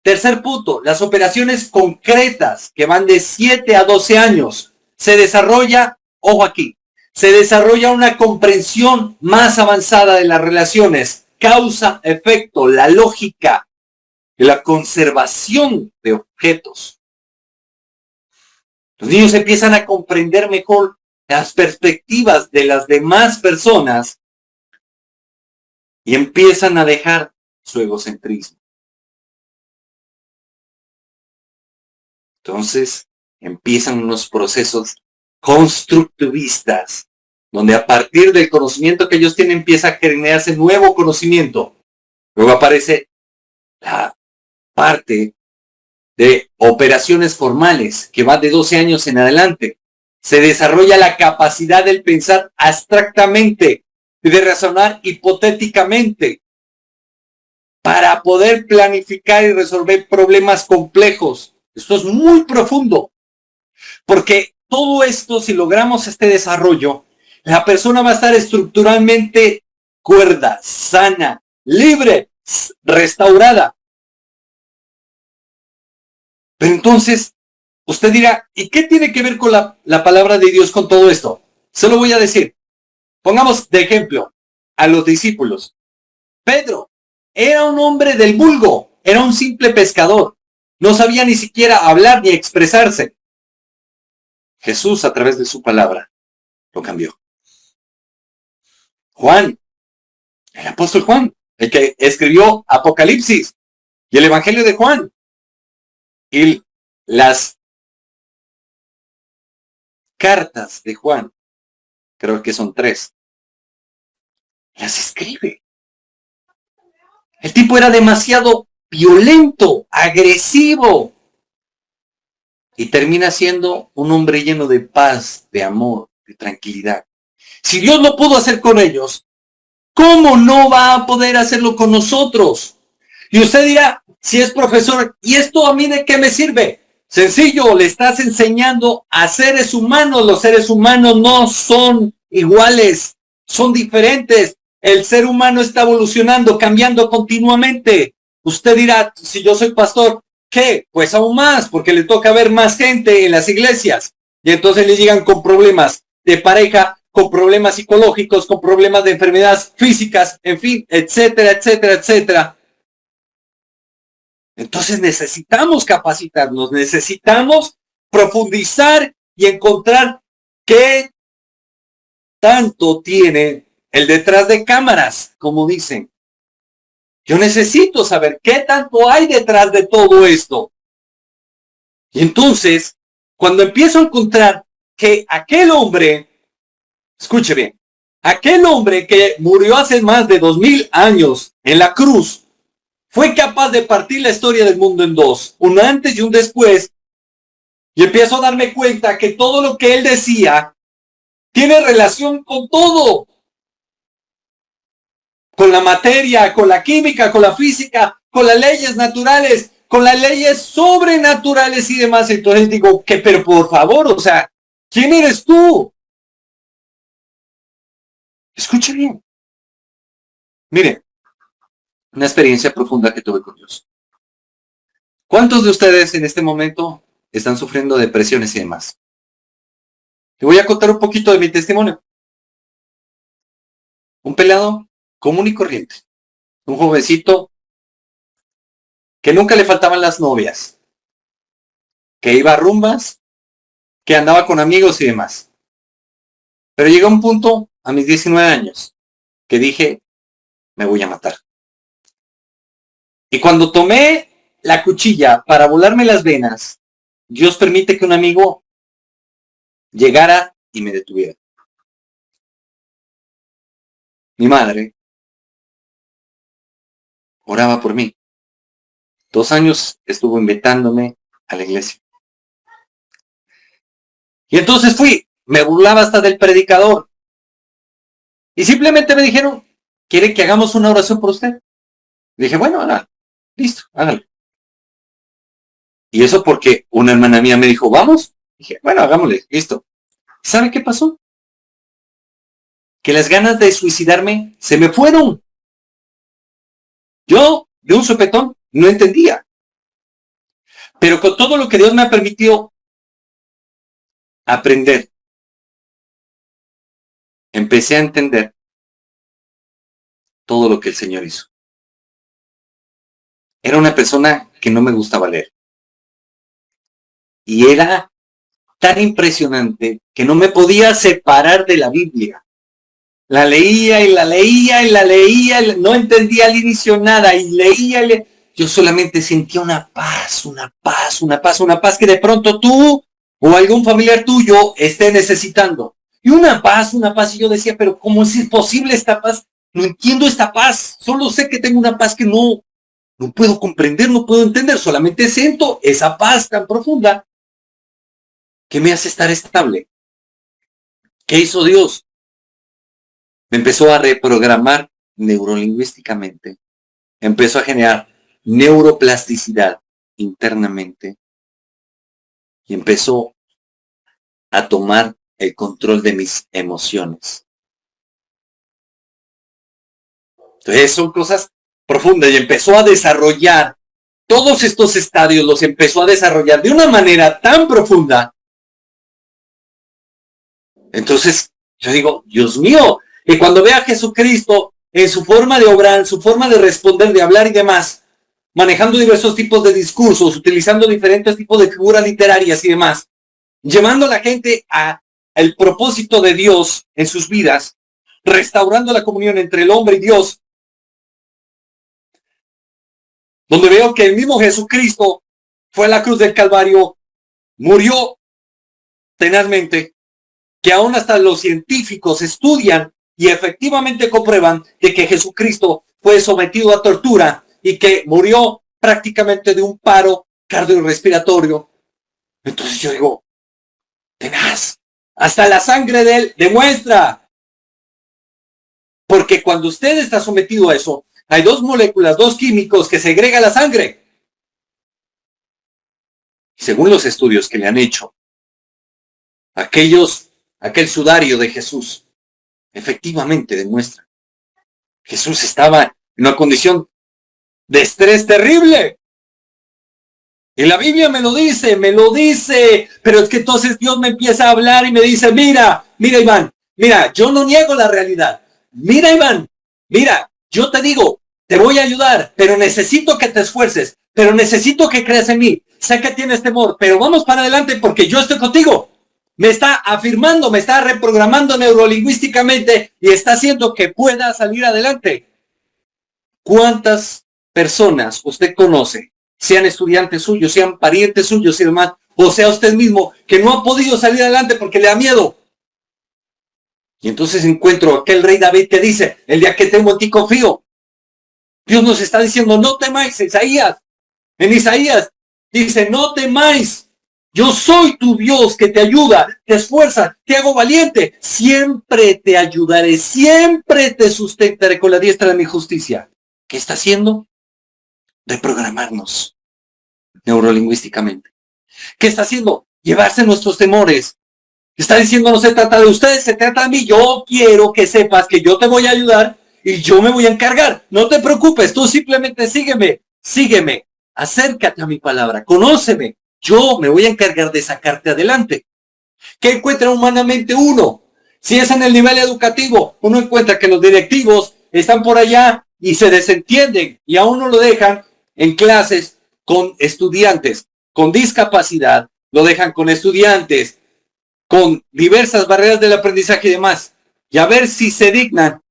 tercer punto, las operaciones concretas que van de 7 a 12 años. Se desarrolla, ojo aquí, se desarrolla una comprensión más avanzada de las relaciones, causa, efecto, la lógica, la conservación de objetos. Los niños empiezan a comprender mejor las perspectivas de las demás personas y empiezan a dejar su egocentrismo. Entonces empiezan unos procesos constructivistas, donde a partir del conocimiento que ellos tienen empieza a generarse nuevo conocimiento. Luego aparece la parte de operaciones formales, que va de 12 años en adelante. Se desarrolla la capacidad del pensar abstractamente, de razonar hipotéticamente, para poder planificar y resolver problemas complejos. Esto es muy profundo, porque todo esto, si logramos este desarrollo, la persona va a estar estructuralmente cuerda, sana, libre, restaurada. Pero entonces, Usted dirá, ¿y qué tiene que ver con la palabra de Dios con todo esto? Se lo voy a decir. Pongamos de ejemplo a los discípulos. Pedro era un hombre del vulgo, era un simple pescador. No sabía ni siquiera hablar ni expresarse. Jesús, a través de su palabra, lo cambió. Juan, el apóstol Juan, el que escribió Apocalipsis y el Evangelio de Juan. Y las cartas de Juan, creo que son 3, las escribe. El tipo era demasiado violento, agresivo, y termina siendo un hombre lleno de paz, de amor, de tranquilidad. Si Dios lo pudo hacer con ellos, ¿cómo no va a poder hacerlo con nosotros? Y usted dirá, si es profesor, ¿y esto a mí de qué me sirve? Sencillo, le estás enseñando a seres humanos. Los seres humanos no son iguales, son diferentes. El ser humano está evolucionando, cambiando continuamente. Usted dirá, si yo soy pastor, ¿qué? Pues aún más, porque le toca ver más gente en las iglesias. Y entonces le llegan con problemas de pareja, con problemas psicológicos, con problemas de enfermedades físicas, en fin, etcétera, etcétera, etcétera. Entonces necesitamos capacitarnos, necesitamos profundizar y encontrar qué tanto tiene el detrás de cámaras, como dicen. Yo necesito saber qué tanto hay detrás de todo esto. Y entonces, cuando empiezo a encontrar que aquel hombre, escuche bien, aquel hombre que murió hace más de 2000 años en la cruz, fue capaz de partir la historia del mundo en dos, un antes y un después, y empiezo a darme cuenta que todo lo que él decía tiene relación con todo, con la materia, con la química, con la física, con las leyes naturales, con las leyes sobrenaturales y demás. Entonces digo, que pero por favor, o sea, ¿quién eres tú? Escuche bien. Mire, una experiencia profunda que tuve con Dios. ¿Cuántos de ustedes en este momento están sufriendo depresiones y demás? Te voy a contar un poquito de mi testimonio. Un pelado común y corriente. Un jovencito que nunca le faltaban las novias. Que iba a rumbas, que andaba con amigos y demás. Pero llegó un punto, a mis 19 años, que dije, me voy a matar. Y cuando tomé la cuchilla para volarme las venas, Dios permite que un amigo llegara y me detuviera. Mi madre oraba por mí. 2 años estuvo invitándome a la iglesia. Y entonces fui, me burlaba hasta del predicador. Y simplemente me dijeron, ¿quiere que hagamos una oración por usted? Dije, bueno, hágalo. Listo, hágalo. Y eso porque una hermana mía me dijo, ¿vamos? Dije, bueno, hagámosle, listo. ¿Sabe qué pasó? Que las ganas de suicidarme se me fueron. Yo, de un sopetón, no entendía. Pero con todo lo que Dios me ha permitido aprender, empecé a entender todo lo que el Señor hizo. Era una persona que no me gustaba leer. Y era tan impresionante que no me podía separar de la Biblia. La leía y la leía y la leía, no entendía al inicio nada y leía. Yo solamente sentía una paz, una paz, una paz, una paz que de pronto tú o algún familiar tuyo esté necesitando. Y una paz, y yo decía, pero ¿cómo es posible esta paz? No entiendo esta paz, solo sé que tengo una paz que no puedo comprender, no puedo entender, solamente siento esa paz tan profunda que me hace estar estable. ¿Qué hizo Dios? Me empezó a reprogramar neurolingüísticamente, empezó a generar neuroplasticidad internamente y empezó a tomar el control de mis emociones. Entonces son cosas profundas y empezó a desarrollar todos estos estadios los empezó a desarrollar de una manera tan profunda. Entonces, yo digo, Dios mío, que cuando vea a Jesucristo en su forma de obrar, en su forma de responder, de hablar y demás, manejando diversos tipos de discursos, utilizando diferentes tipos de figuras literarias y demás, llevando a la gente al propósito de Dios en sus vidas, restaurando la comunión entre el hombre y Dios, donde veo que el mismo Jesucristo fue a la cruz del Calvario, murió tenazmente, que aún hasta los científicos estudian y efectivamente comprueban de que Jesucristo fue sometido a tortura y que murió prácticamente de un paro cardiorrespiratorio. Entonces yo digo, tenaz, hasta la sangre de él demuestra. Porque cuando usted está sometido a eso, hay dos moléculas, dos químicos que segrega la sangre. Según los estudios que le han hecho, aquel sudario de Jesús, efectivamente demuestra. Jesús estaba en una condición de estrés terrible. Y la Biblia me lo dice, pero es que entonces Dios me empieza a hablar y me dice, mira Iván, mira, yo no niego la realidad. Mira Iván, mira, yo te digo, te voy a ayudar, pero necesito que te esfuerces, pero necesito que creas en mí. Sé que tienes temor, pero vamos para adelante porque yo estoy contigo. Me está afirmando, me está reprogramando neurolingüísticamente y está haciendo que pueda salir adelante. ¿Cuántas personas usted conoce, sean estudiantes suyos, sean parientes suyos y demás, o sea usted mismo, que no ha podido salir adelante porque le da miedo? Y entonces encuentro aquel rey David que dice, el día que temo en ti confío. Dios nos está diciendo, no temáis, en Isaías dice, no temáis. Yo soy tu Dios que te ayuda, te esfuerza, te hago valiente. Siempre te ayudaré, siempre te sustentaré con la diestra de mi justicia. ¿Qué está haciendo? Reprogramarnos neurolingüísticamente. ¿Qué está haciendo? Llevarse nuestros temores. Está diciendo, no se trata de ustedes, se trata de mí. Yo quiero que sepas que yo te voy a ayudar y yo me voy a encargar. No te preocupes, tú simplemente sígueme, acércate a mi palabra, conóceme. Yo me voy a encargar de sacarte adelante. ¿Qué encuentra humanamente uno? Si es en el nivel educativo, uno encuentra que los directivos están por allá y se desentienden y a uno lo dejan en clases con estudiantes con discapacidad, lo dejan con estudiantes con diversas barreras del aprendizaje y demás, y a ver si se dignan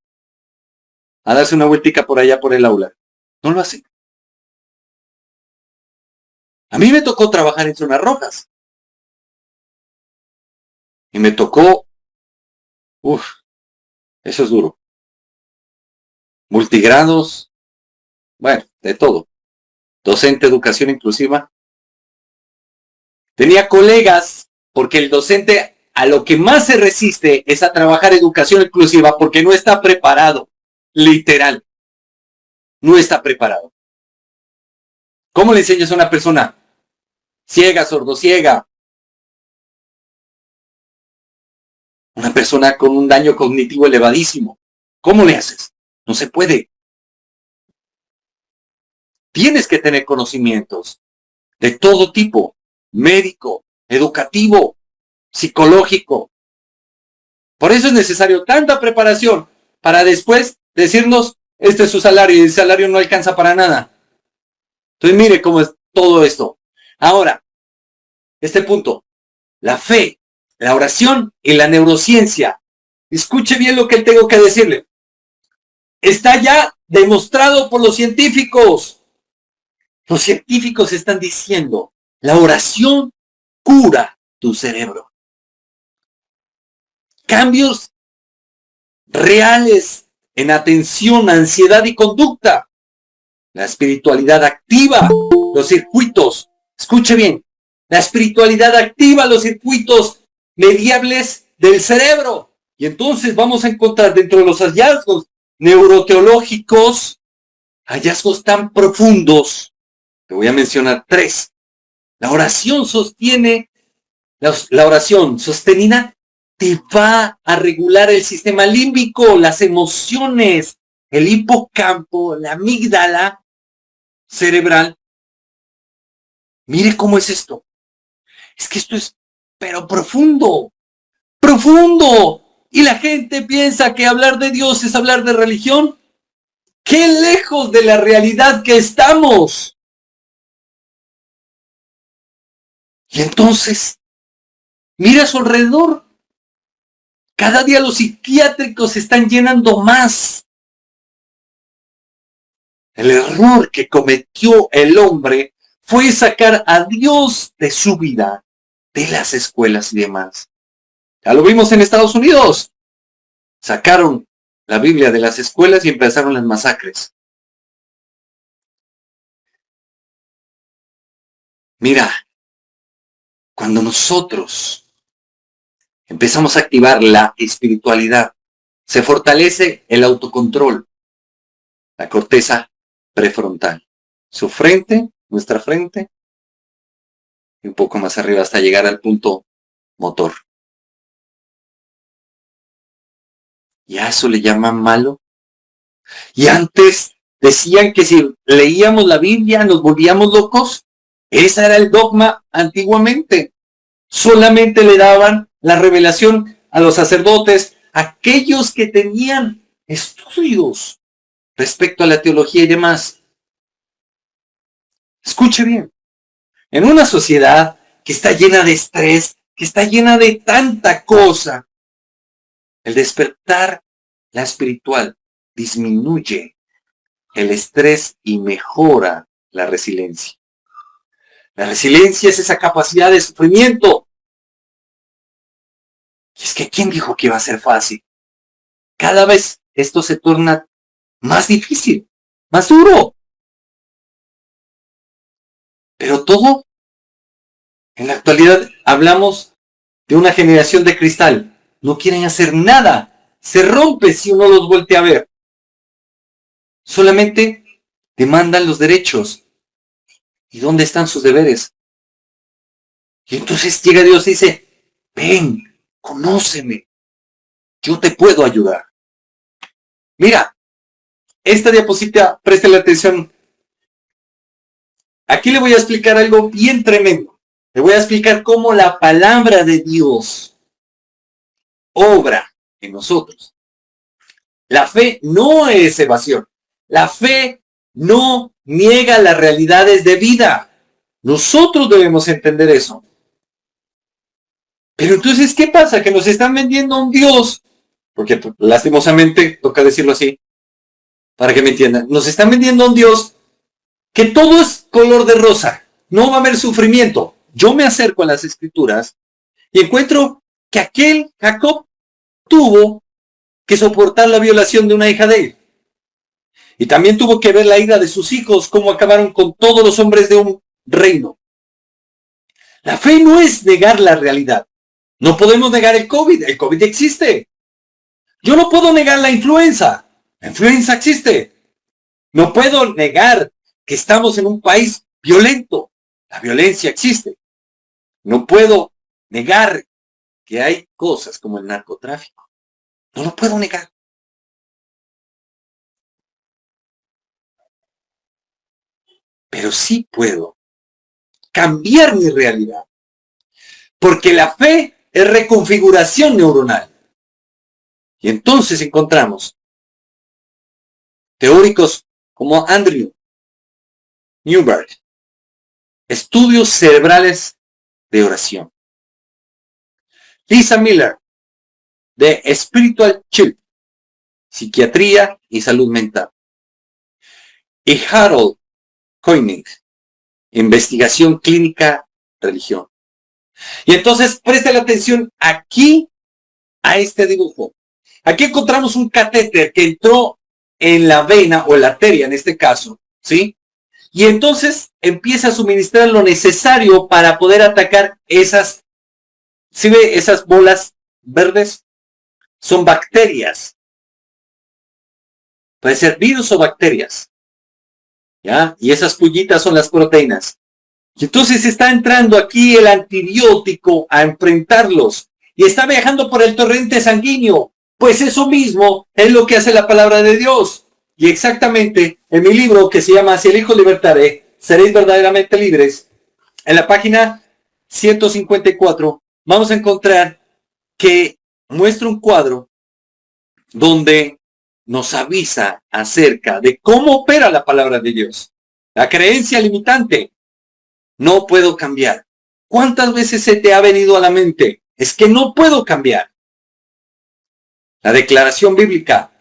a darse una vueltica por allá por el aula. No lo hacen. A mí me tocó trabajar en zonas rojas. Y me tocó, eso es duro. Multigrados, bueno, de todo. Docente, educación inclusiva. Tenía colegas, porque el docente a lo que más se resiste es a trabajar educación inclusiva porque no está preparado, literal. No está preparado. ¿Cómo le enseñas a una persona ciega, sordociega? Una persona con un daño cognitivo elevadísimo. ¿Cómo le haces? No se puede. Tienes que tener conocimientos de todo tipo, médico, educativo, psicológico. Por eso es necesario tanta preparación para después decirnos, este es su salario y el salario no alcanza para nada. Entonces mire cómo es todo esto. Ahora, este punto, la fe, la oración y la neurociencia. Escuche bien lo que tengo que decirle. Está ya demostrado por los científicos. Los científicos están diciendo, la oración cura tu cerebro. Cambios reales en atención, ansiedad y conducta. La espiritualidad activa los circuitos. Escuche bien. La espiritualidad activa los circuitos mediables del cerebro. Y entonces vamos a encontrar dentro de los hallazgos neuroteológicos, hallazgos tan profundos. Te voy a mencionar 3. La oración sostenida te va a regular el sistema límbico, las emociones, el hipocampo, la amígdala cerebral, Mire cómo es esto. Es que esto es, pero profundo, profundo. Y la gente piensa que hablar de Dios es hablar de religión. ¡Qué lejos de la realidad que estamos! Y entonces, mira a su alrededor. Cada día los psiquiátricos se están llenando más. El error que cometió el hombre fue sacar a Dios de su vida, de las escuelas y demás. Ya lo vimos en Estados Unidos. Sacaron la Biblia de las escuelas y empezaron las masacres. Mira, cuando nosotros empezamos a activar la espiritualidad, se fortalece el autocontrol, la corteza prefrontal, su frente, nuestra frente, y un poco más arriba hasta llegar al punto motor. ¿Y a eso le llaman malo? Y antes decían que si leíamos la Biblia nos volvíamos locos. Ese era el dogma antiguamente. Solamente le daban la revelación a los sacerdotes, aquellos que tenían estudios respecto a la teología y demás. Escuche bien. En una sociedad que está llena de estrés, que está llena de tanta cosa, el despertar la espiritual disminuye el estrés y mejora la resiliencia. La resiliencia es esa capacidad de sufrimiento. Y es que ¿quién dijo que iba a ser fácil? Cada vez esto se torna más difícil, más duro. Pero todo, en la actualidad hablamos de una generación de cristal. No quieren hacer nada. Se rompe si uno los voltea a ver. Solamente demandan los derechos. ¿Y dónde están sus deberes? Y entonces llega Dios y dice, ven, conóceme. Yo te puedo ayudar. Mira, esta diapositiva, préstale atención. Aquí le voy a explicar algo bien tremendo. Le voy a explicar cómo la palabra de Dios obra en nosotros. La fe no es evasión. La fe no niega las realidades de vida. Nosotros debemos entender eso. Pero entonces, ¿qué pasa? Que nos están vendiendo a un Dios, porque lastimosamente, toca decirlo así, para que me entiendan, nos están vendiendo a un Dios que todo es color de rosa, no va a haber sufrimiento. Yo me acerco a las escrituras y encuentro que aquel Jacob tuvo que soportar la violación de una hija de él. Y también tuvo que ver la ira de sus hijos, cómo acabaron con todos los hombres de un reino. La fe no es negar la realidad. No podemos negar el COVID existe. Yo no puedo negar la influenza existe. No puedo negar que estamos en un país violento, la violencia existe. No puedo negar que hay cosas como el narcotráfico. No lo puedo negar. Pero sí puedo cambiar mi realidad. Porque la fe es reconfiguración neuronal. Y entonces encontramos teóricos como Andrew Newberg, estudios cerebrales de oración. Lisa Miller, de Spiritual Shift, psiquiatría y salud mental. Y Harold Koenig, investigación clínica, religión. Y entonces preste la atención aquí a este dibujo. Aquí encontramos un catéter que entró en la vena o en la arteria en este caso, ¿sí? Y entonces empieza a suministrar lo necesario para poder atacar esas, ¿sí ve? Esas bolas verdes son bacterias. Puede ser virus o bacterias, ¿ya? Y esas pullitas son las proteínas. Y entonces está entrando aquí el antibiótico a enfrentarlos y está viajando por el torrente sanguíneo. Pues eso mismo es lo que hace la palabra de Dios. Y exactamente en mi libro que se llama Si el Hijo libertare, seréis verdaderamente libres, en la página 154, vamos a encontrar que muestra un cuadro donde nos avisa acerca de cómo opera la palabra de Dios. La creencia limitante. No puedo cambiar. ¿Cuántas veces se te ha venido a la mente? Es que no puedo cambiar. La declaración bíblica.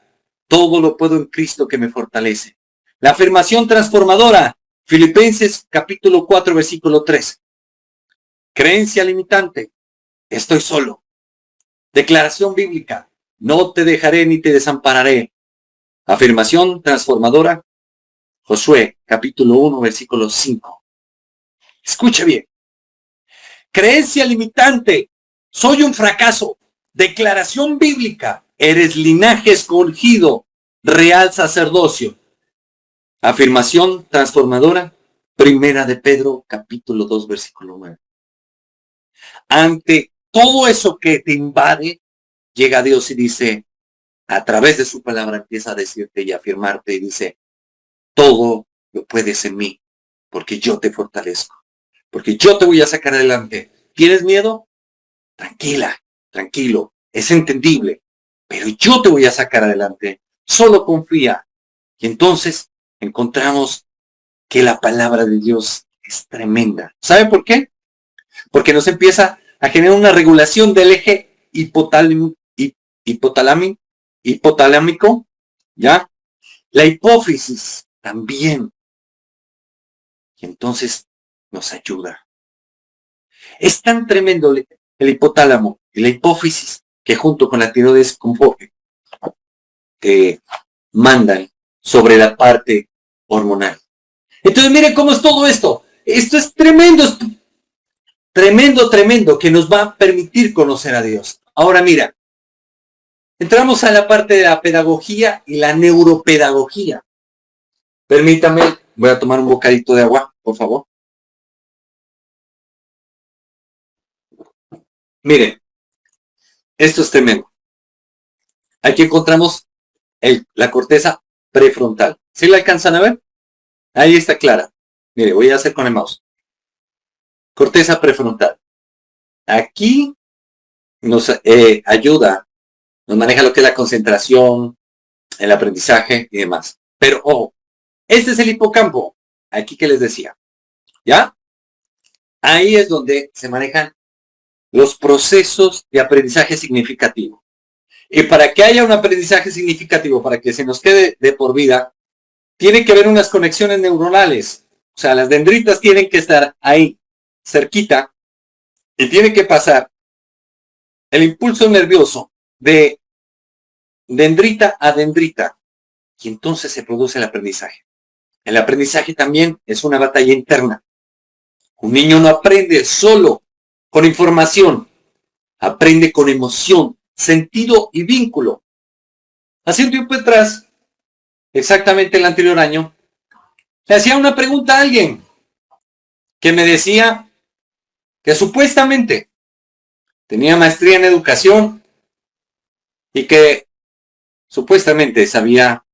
Todo lo puedo en Cristo que me fortalece. La afirmación transformadora. Filipenses capítulo 4, versículo 3. Creencia limitante. Estoy solo. Declaración bíblica. No te dejaré ni te desampararé. Afirmación transformadora. Josué capítulo 1, versículo 5. Escuche bien. Creencia limitante. Soy un fracaso. Declaración bíblica. Eres linaje escogido. Real sacerdocio. Afirmación transformadora. Primera de Pedro capítulo 2, versículo 9. Ante todo eso que te invade, llega Dios y dice, a través de su palabra empieza a decirte y a afirmarte y dice, todo lo puedes en mí, porque yo te fortalezco, porque yo te voy a sacar adelante. ¿Tienes miedo? Tranquila, tranquilo, es entendible, pero yo te voy a sacar adelante. Solo confía. Y entonces encontramos que la palabra de Dios es tremenda. ¿Sabe por qué? Porque nos empieza a generar una regulación del eje hipotalámico, ¿ya? La hipófisis también. Y entonces nos ayuda. Es tan tremendo el hipotálamo y la hipófisis que junto con la tiroides mandan sobre la parte hormonal. Entonces mire cómo es todo esto. Esto es tremendo, tremendo, que nos va a permitir conocer a Dios. Ahora mira, entramos a la parte de la pedagogía y la neuropedagogía. Permítame, voy a tomar un bocadito de agua, por favor. Miren, esto es tremendo. Aquí encontramos la corteza prefrontal. ¿Sí la alcanzan a ver? Ahí está clara. Mire, voy a hacer con el mouse. Corteza prefrontal. Aquí nos ayuda, nos maneja lo que es la concentración, el aprendizaje y demás. Pero, ojo, este es el hipocampo. Aquí que les decía. ¿Ya? Ahí es donde se manejan los procesos de aprendizaje significativo. Y para que haya un aprendizaje significativo, para que se nos quede de por vida, tiene que haber unas conexiones neuronales. O sea, las dendritas tienen que estar ahí, cerquita, y tiene que pasar el impulso nervioso de dendrita a dendrita. Y entonces se produce el aprendizaje. El aprendizaje también es una batalla interna. Un niño no aprende solo con información, aprende con emoción, sentido y vínculo. Hace un tiempo atrás, exactamente el anterior año, le hacía una pregunta a alguien que me decía que supuestamente tenía maestría en educación y que supuestamente sabía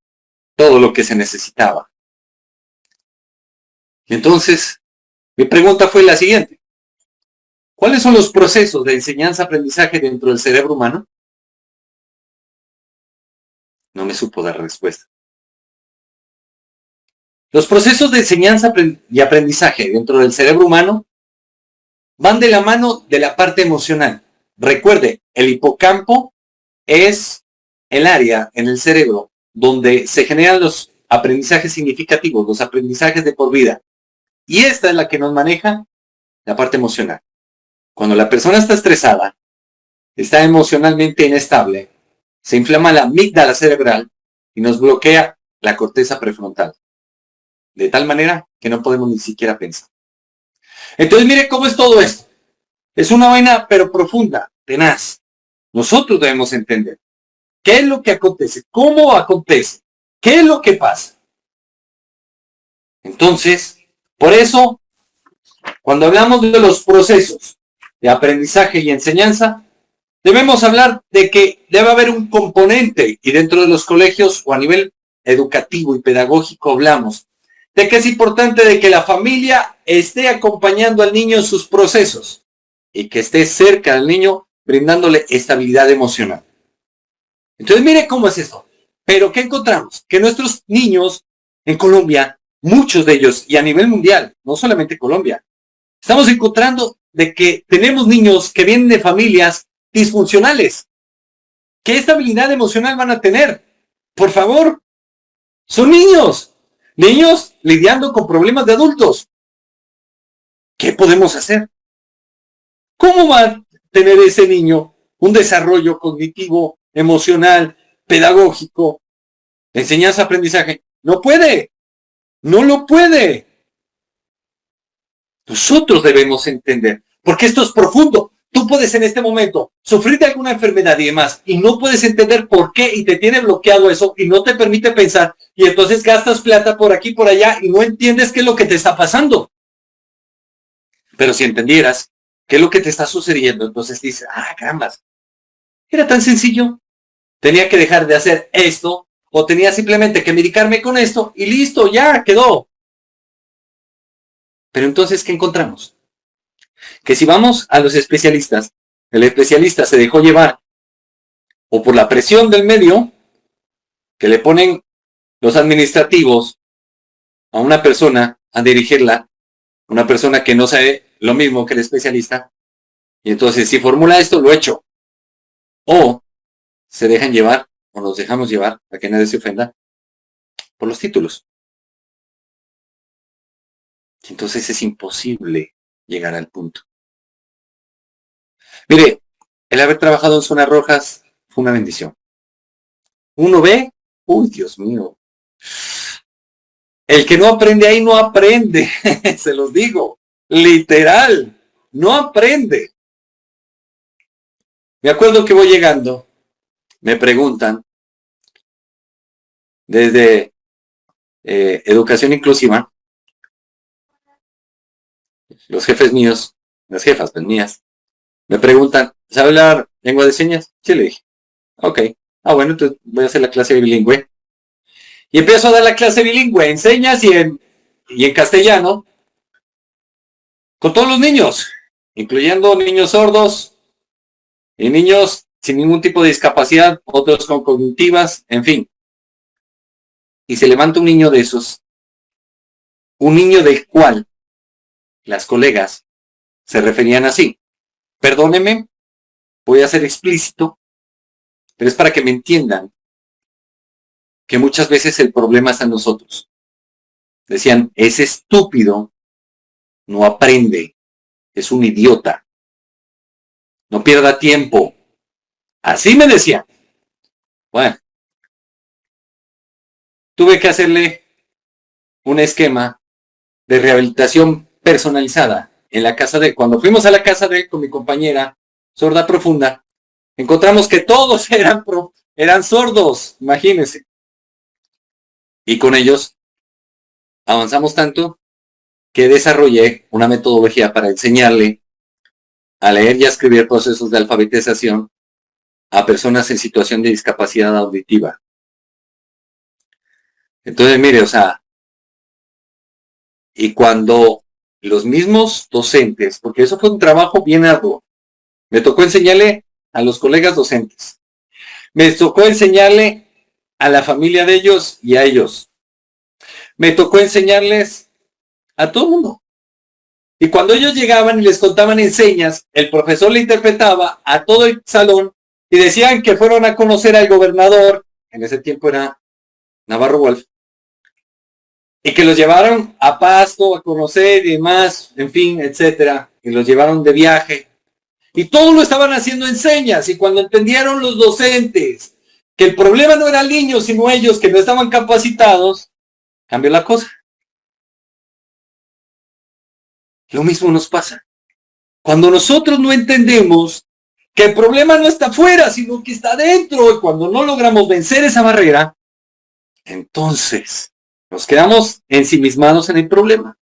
todo lo que se necesitaba. Y entonces, mi pregunta fue la siguiente. ¿Cuáles son los procesos de enseñanza-aprendizaje dentro del cerebro humano? No me supo dar respuesta. Los procesos de enseñanza y aprendizaje dentro del cerebro humano van de la mano de la parte emocional. Recuerde, el hipocampo es el área en el cerebro donde se generan los aprendizajes significativos, los aprendizajes de por vida. Y esta es la que nos maneja la parte emocional. Cuando la persona está estresada, está emocionalmente inestable, se inflama la amígdala cerebral y nos bloquea la corteza prefrontal. De tal manera que no podemos ni siquiera pensar. Entonces mire cómo es todo esto. Es una vaina pero profunda, tenaz. Nosotros debemos entender qué es lo que acontece, cómo acontece, qué es lo que pasa. Entonces, por eso, cuando hablamos de los procesos de aprendizaje y enseñanza, debemos hablar de que debe haber un componente, y dentro de los colegios o a nivel educativo y pedagógico hablamos de que es importante de que la familia esté acompañando al niño en sus procesos y que esté cerca del niño brindándole estabilidad emocional. Entonces mire cómo es esto. Pero ¿qué encontramos? Que nuestros niños en Colombia, muchos de ellos, y a nivel mundial, no solamente Colombia, estamos encontrando de que tenemos niños que vienen de familias disfuncionales. ¿Qué estabilidad emocional van a tener? Por favor, son niños. Niños lidiando con problemas de adultos. ¿Qué podemos hacer? ¿Cómo va a tener ese niño un desarrollo cognitivo, emocional, pedagógico, enseñanza, aprendizaje? No puede. No lo puede. Nosotros debemos entender, porque esto es profundo. Tú puedes en este momento sufrir de alguna enfermedad y demás, y no puedes entender por qué, y te tiene bloqueado eso, y no te permite pensar, y entonces gastas plata por aquí, por allá, y no entiendes qué es lo que te está pasando. Pero si entendieras qué es lo que te está sucediendo, entonces dices, caramba, era tan sencillo. Tenía que dejar de hacer esto, o tenía simplemente que medicarme con esto, y listo, ya quedó. Pero entonces, ¿qué encontramos? Que si vamos a los especialistas, el especialista se dejó llevar o por la presión del medio que le ponen los administrativos a una persona a dirigirla, una persona que no sabe lo mismo que el especialista, y entonces si formula esto, lo hecho. O se dejan llevar, o nos dejamos llevar, para que nadie se ofenda, por los títulos. Entonces es imposible llegar al punto. Mire, el haber trabajado en zonas rojas fue una bendición. Uno ve, uy, Dios mío, el que no aprende ahí no aprende, se los digo, literal, no aprende. Me acuerdo que voy llegando, me preguntan desde educación inclusiva, los jefes míos, las jefas pues, mías, me preguntan, ¿sabe hablar lengua de señas? Sí, le dije, ok, bueno, entonces voy a hacer la clase bilingüe. Y empiezo a dar la clase bilingüe en señas y en castellano, con todos los niños, incluyendo niños sordos y niños sin ningún tipo de discapacidad, otros con cognitivas, en fin. Y se levanta un niño de esos, un niño del cual las colegas se referían así. Perdónenme, voy a ser explícito, pero es para que me entiendan que muchas veces el problema está en nosotros. Decían, ese estúpido no aprende, es un idiota, no pierda tiempo. Así me decían. Bueno, tuve que hacerle un esquema de rehabilitación personalizada en la casa de él. Cuando fuimos a la casa de él con mi compañera sorda profunda, encontramos que todos eran sordos, imagínense. Y con ellos avanzamos tanto que desarrollé una metodología para enseñarle a leer y a escribir procesos de alfabetización a personas en situación de discapacidad auditiva. Entonces, mire, y cuando los mismos docentes, porque eso fue un trabajo bien arduo, me tocó enseñarle a los colegas docentes, me tocó enseñarle a la familia de ellos y a ellos, me tocó enseñarles a todo el mundo. Y cuando ellos llegaban y les contaban en señas, el profesor le interpretaba a todo el salón y decían que fueron a conocer al gobernador, en ese tiempo era Navarro Wolf, y que los llevaron a Pasto a conocer y demás, en fin, etcétera, y los llevaron de viaje. Y todo lo estaban haciendo en señas, y cuando entendieron los docentes que el problema no era el niño, sino ellos que no estaban capacitados, cambió la cosa. Lo mismo nos pasa. Cuando nosotros no entendemos que el problema no está afuera, sino que está dentro, y cuando no logramos vencer esa barrera, entonces nos quedamos ensimismados en el problema.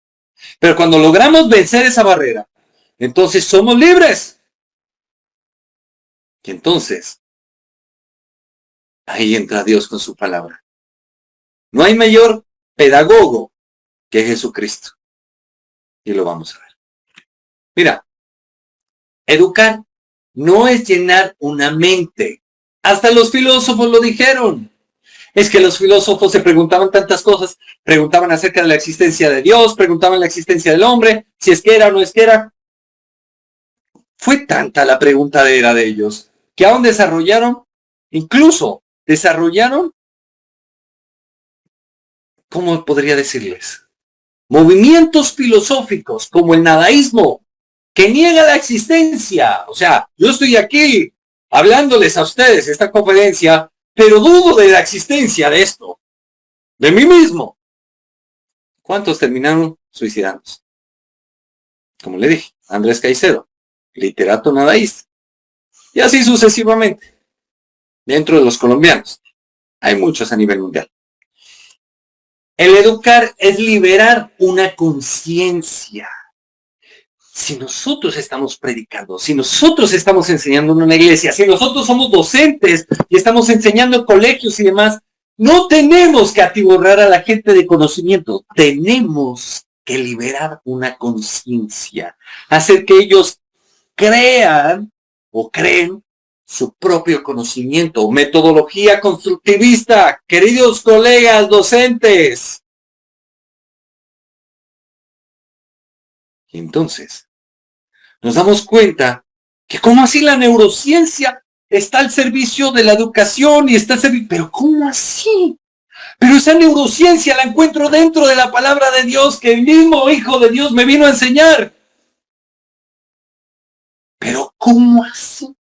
Pero cuando logramos vencer esa barrera, entonces somos libres. Y entonces, ahí entra Dios con su palabra. No hay mayor pedagogo que Jesucristo. Y lo vamos a ver. Mira, educar no es llenar una mente. Hasta los filósofos lo dijeron. Es que los filósofos se preguntaban tantas cosas, preguntaban acerca de la existencia de Dios, preguntaban la existencia del hombre, si es que era o no es que era. Fue tanta la preguntadera de ellos, que aún incluso desarrollaron, ¿cómo podría decirles? Movimientos filosóficos como el nadaísmo, que niega la existencia. O sea, yo estoy aquí hablándoles a ustedes esta conferencia, pero dudo de la existencia de esto, de mí mismo. ¿Cuántos terminaron suicidándose? Como le dije, Andrés Caicedo, literato nadaísta. Y así sucesivamente. Dentro de los colombianos. Hay muchos a nivel mundial. El educar es liberar una conciencia. Si nosotros estamos predicando, si nosotros estamos enseñando en una iglesia, si nosotros somos docentes y estamos enseñando en colegios y demás, no tenemos que atiborrar a la gente de conocimiento. Tenemos que liberar una conciencia. Hacer que ellos crean o creen su propio conocimiento. Metodología constructivista, queridos colegas docentes. Y entonces, nos damos cuenta que ¿cómo así la neurociencia está al servicio de la educación y está al servicio? ¿Pero cómo así? Pero esa neurociencia la encuentro dentro de la palabra de Dios que el mismo Hijo de Dios me vino a enseñar. ¿Pero cómo así?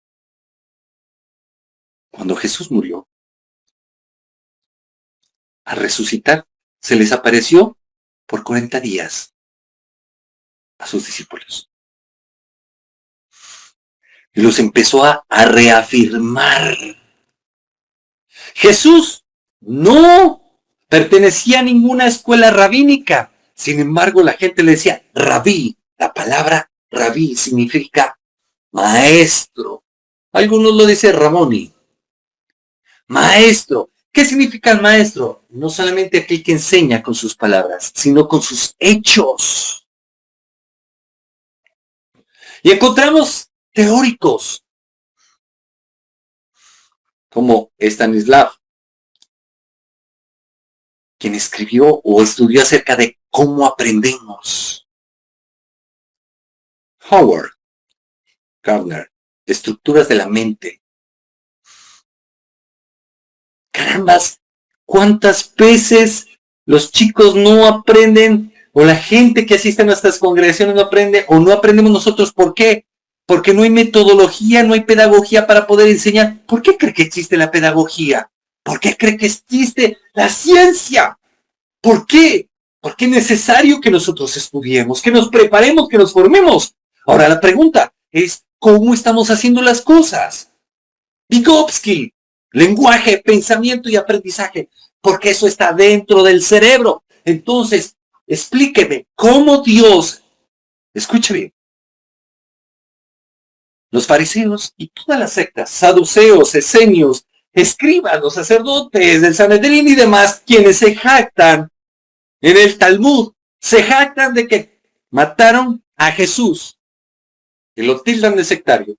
Cuando Jesús murió, al resucitar, se les apareció por 40 días a sus discípulos. Y los empezó a reafirmar. Jesús no pertenecía a ninguna escuela rabínica. Sin embargo, la gente le decía rabí. La palabra rabí significa maestro. Algunos lo dicen Ramoni. Maestro. ¿Qué significa el maestro? No solamente aquel que enseña con sus palabras, sino con sus hechos. Y encontramos teóricos como Stanislav, quien escribió o estudió acerca de cómo aprendemos. Howard Gardner, estructuras de la mente. Carambas, ¿cuántas veces los chicos no aprenden o la gente que asiste a nuestras congregaciones no aprende o no aprendemos nosotros? ¿Por qué? Porque no hay metodología, no hay pedagogía para poder enseñar. ¿Por qué cree que existe la pedagogía? ¿Por qué cree que existe la ciencia? ¿Por qué? Porque es necesario que nosotros estudiemos, que nos preparemos, que nos formemos. Ahora la pregunta es, ¿cómo estamos haciendo las cosas? Vygotsky, lenguaje, pensamiento y aprendizaje, porque eso está dentro del cerebro. Entonces, explíqueme cómo Dios, escuche bien, los fariseos y todas las sectas, saduceos, esenios, escribas, los sacerdotes del Sanedrín y demás, quienes se jactan en el Talmud, se jactan de que mataron a Jesús y lo tildan de sectario.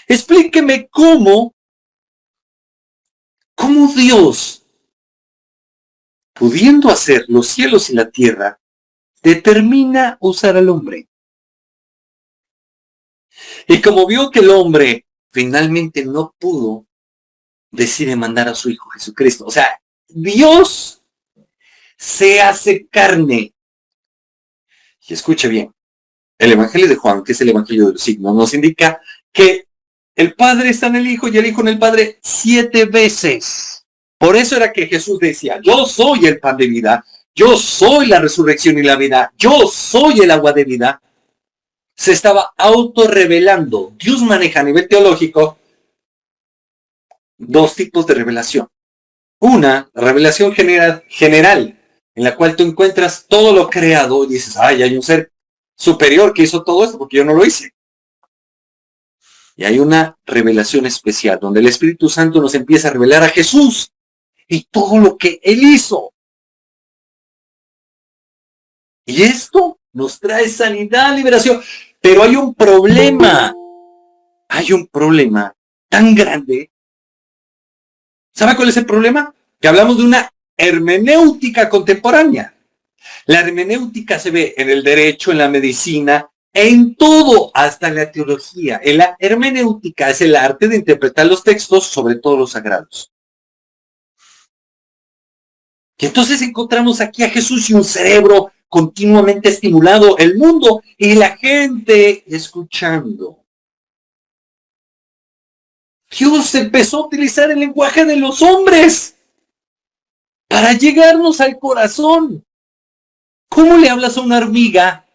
Explíqueme cómo Dios, pudiendo hacer los cielos y la tierra, determina usar al hombre. Y como vio que el hombre finalmente no pudo, decide mandar a su Hijo Jesucristo. O sea, Dios se hace carne. Y escuche bien, el Evangelio de Juan, que es el Evangelio de los signos, nos indica que el Padre está en el Hijo y el Hijo en el Padre 7 veces. Por eso era que Jesús decía, yo soy el pan de vida, yo soy la resurrección y la vida, yo soy el agua de vida. Se estaba autorrevelando. Dios maneja a nivel teológico dos tipos de revelación. Una, revelación general, en la cual tú encuentras todo lo creado y dices, ay, hay un ser superior que hizo todo esto porque yo no lo hice. Y hay una revelación especial donde el Espíritu Santo nos empieza a revelar a Jesús y todo lo que Él hizo. Y esto nos trae sanidad, liberación. Pero hay un problema tan grande. ¿Sabe cuál es el problema? Que hablamos de una hermenéutica contemporánea. La hermenéutica se ve en el derecho, en la medicina, en todo, hasta en la teología. La hermenéutica es el arte de interpretar los textos, sobre todo los sagrados. Y entonces encontramos aquí a Jesús y un cerebro continuamente estimulado, el mundo y la gente escuchando. Dios empezó a utilizar el lenguaje de los hombres para llegarnos al corazón. ¿Cómo le hablas a una hormiga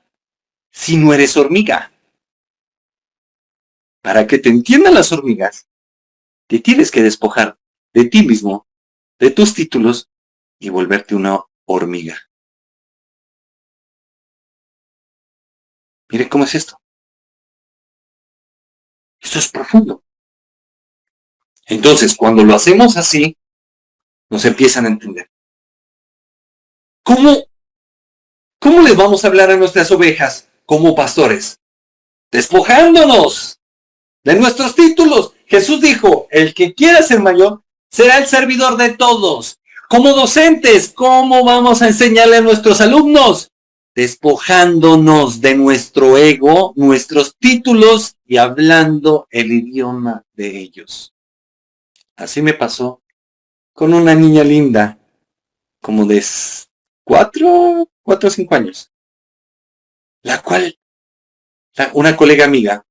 si no eres hormiga? Para que te entiendan las hormigas, te tienes que despojar de ti mismo, de tus títulos y volverte una hormiga. Mire cómo es esto. Esto es profundo. Entonces, cuando lo hacemos así, nos empiezan a entender. ¿Cómo les vamos a hablar a nuestras ovejas como pastores? Despojándonos de nuestros títulos. Jesús dijo, el que quiera ser mayor será el servidor de todos. Como docentes, ¿cómo vamos a enseñarle a nuestros alumnos? Despojándonos de nuestro ego, nuestros títulos y hablando el idioma de ellos. Así me pasó con una niña linda, como de 4 o 5 años, la cual, una colega amiga,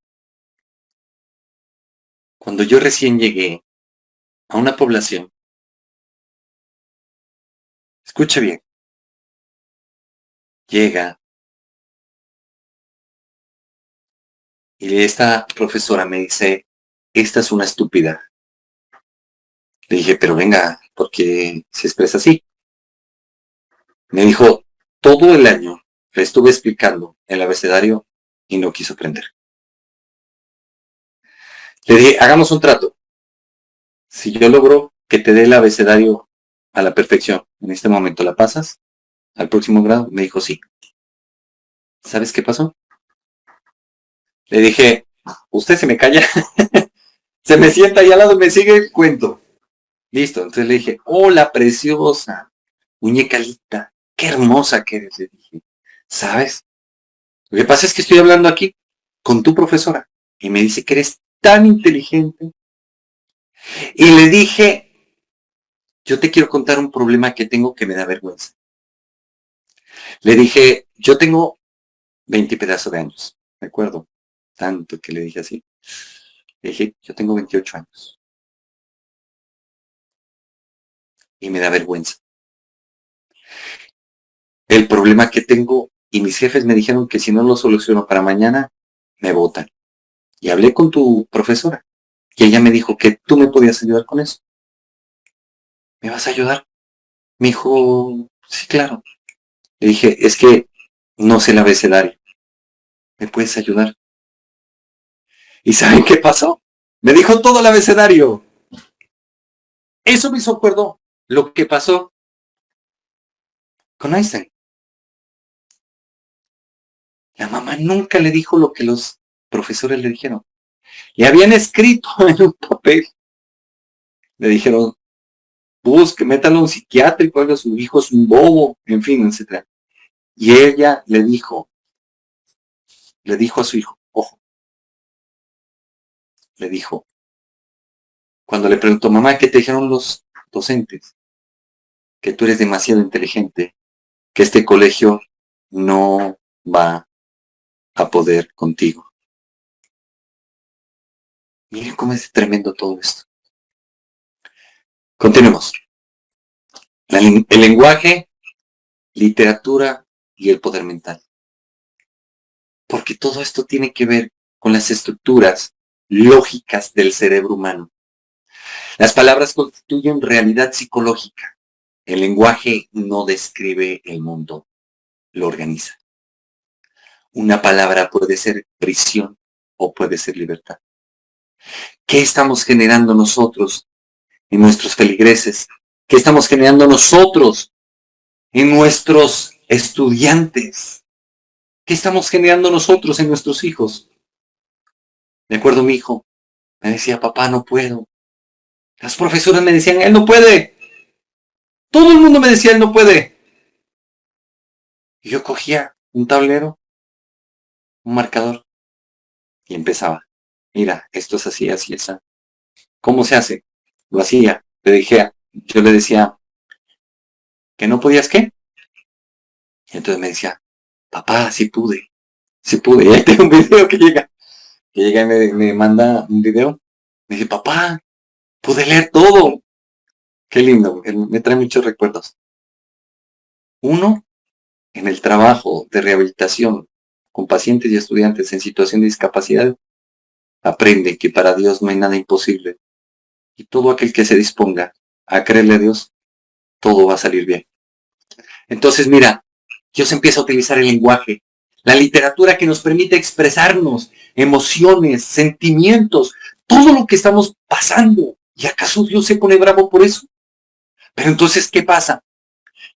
cuando yo recién llegué a una población, escuche bien, llega y esta profesora me dice, esta es una estúpida. Le dije, pero venga, ¿por qué se expresa así? Me dijo, todo el año le estuve explicando el abecedario y no quiso aprender. Le dije, hagamos un trato. Si yo logro que te dé el abecedario a la perfección, en este momento la pasas al próximo grado. Me dijo, sí. ¿Sabes qué pasó? Le dije, usted se me calla, se me sienta ahí al lado y me sigue el cuento. Listo, entonces le dije, hola preciosa, muñeca linda, qué hermosa que eres, le dije. ¿Sabes? Lo que pasa es que estoy hablando aquí con tu profesora y me dice que eres tan inteligente. Y le dije, yo te quiero contar un problema que tengo que me da vergüenza. Le dije, yo tengo 20 pedazos de años, ¿de acuerdo? Tanto que le dije así. Le dije, yo tengo 28 años. Y me da vergüenza. El problema que tengo, y mis jefes me dijeron que si no lo soluciono para mañana, me botan. Y hablé con tu profesora. Y ella me dijo que tú me podías ayudar con eso. ¿Me vas a ayudar? Me dijo, sí, claro. Le dije, es que no sé el abecedario. ¿Me puedes ayudar? ¿Y saben qué pasó? Me dijo todo el abecedario. Eso me hizo acuerdo lo que pasó con Einstein. La mamá nunca le dijo lo que los profesores le dijeron. Le habían escrito en un papel. Le dijeron, busque, métalo en un psiquiátrico, algo, su hijo es un bobo, en fin, etc. Y ella le dijo a su hijo, ojo, le dijo, cuando le preguntó, mamá, ¿qué te dijeron los docentes? Que tú eres demasiado inteligente, que este colegio no va a poder contigo. Miren cómo es tremendo todo esto. Continuemos. El lenguaje, literatura y el poder mental. Porque todo esto tiene que ver con las estructuras lógicas del cerebro humano. Las palabras constituyen realidad psicológica. El lenguaje no describe el mundo, lo organiza. Una palabra puede ser prisión o puede ser libertad. ¿Qué estamos generando nosotros en nuestros feligreses? ¿Qué estamos generando nosotros en nuestros estudiantes? ¿Qué estamos generando nosotros en nuestros hijos? Me acuerdo mi hijo, me decía, papá, no puedo. Las profesoras me decían, él no puede. Todo el mundo me decía, él no puede. Y yo cogía un tablero, un marcador, y empezaba. Mira, esto es así, así, así. ¿Cómo se hace? Lo hacía. Yo le decía, ¿que no podías qué? Y entonces me decía, papá, sí pude. Sí pude. Y ahí tengo un video que llega y me manda un video. Me dice, papá, pude leer todo. Qué lindo, me trae muchos recuerdos. Uno, en el trabajo de rehabilitación con pacientes y estudiantes en situación de discapacidad, aprende que para Dios no hay nada imposible. Y todo aquel que se disponga a creerle a Dios, todo va a salir bien. Entonces, mira, Dios empieza a utilizar el lenguaje, la literatura que nos permite expresarnos, emociones, sentimientos, todo lo que estamos pasando. ¿Y acaso Dios se pone bravo por eso? Pero entonces, ¿qué pasa?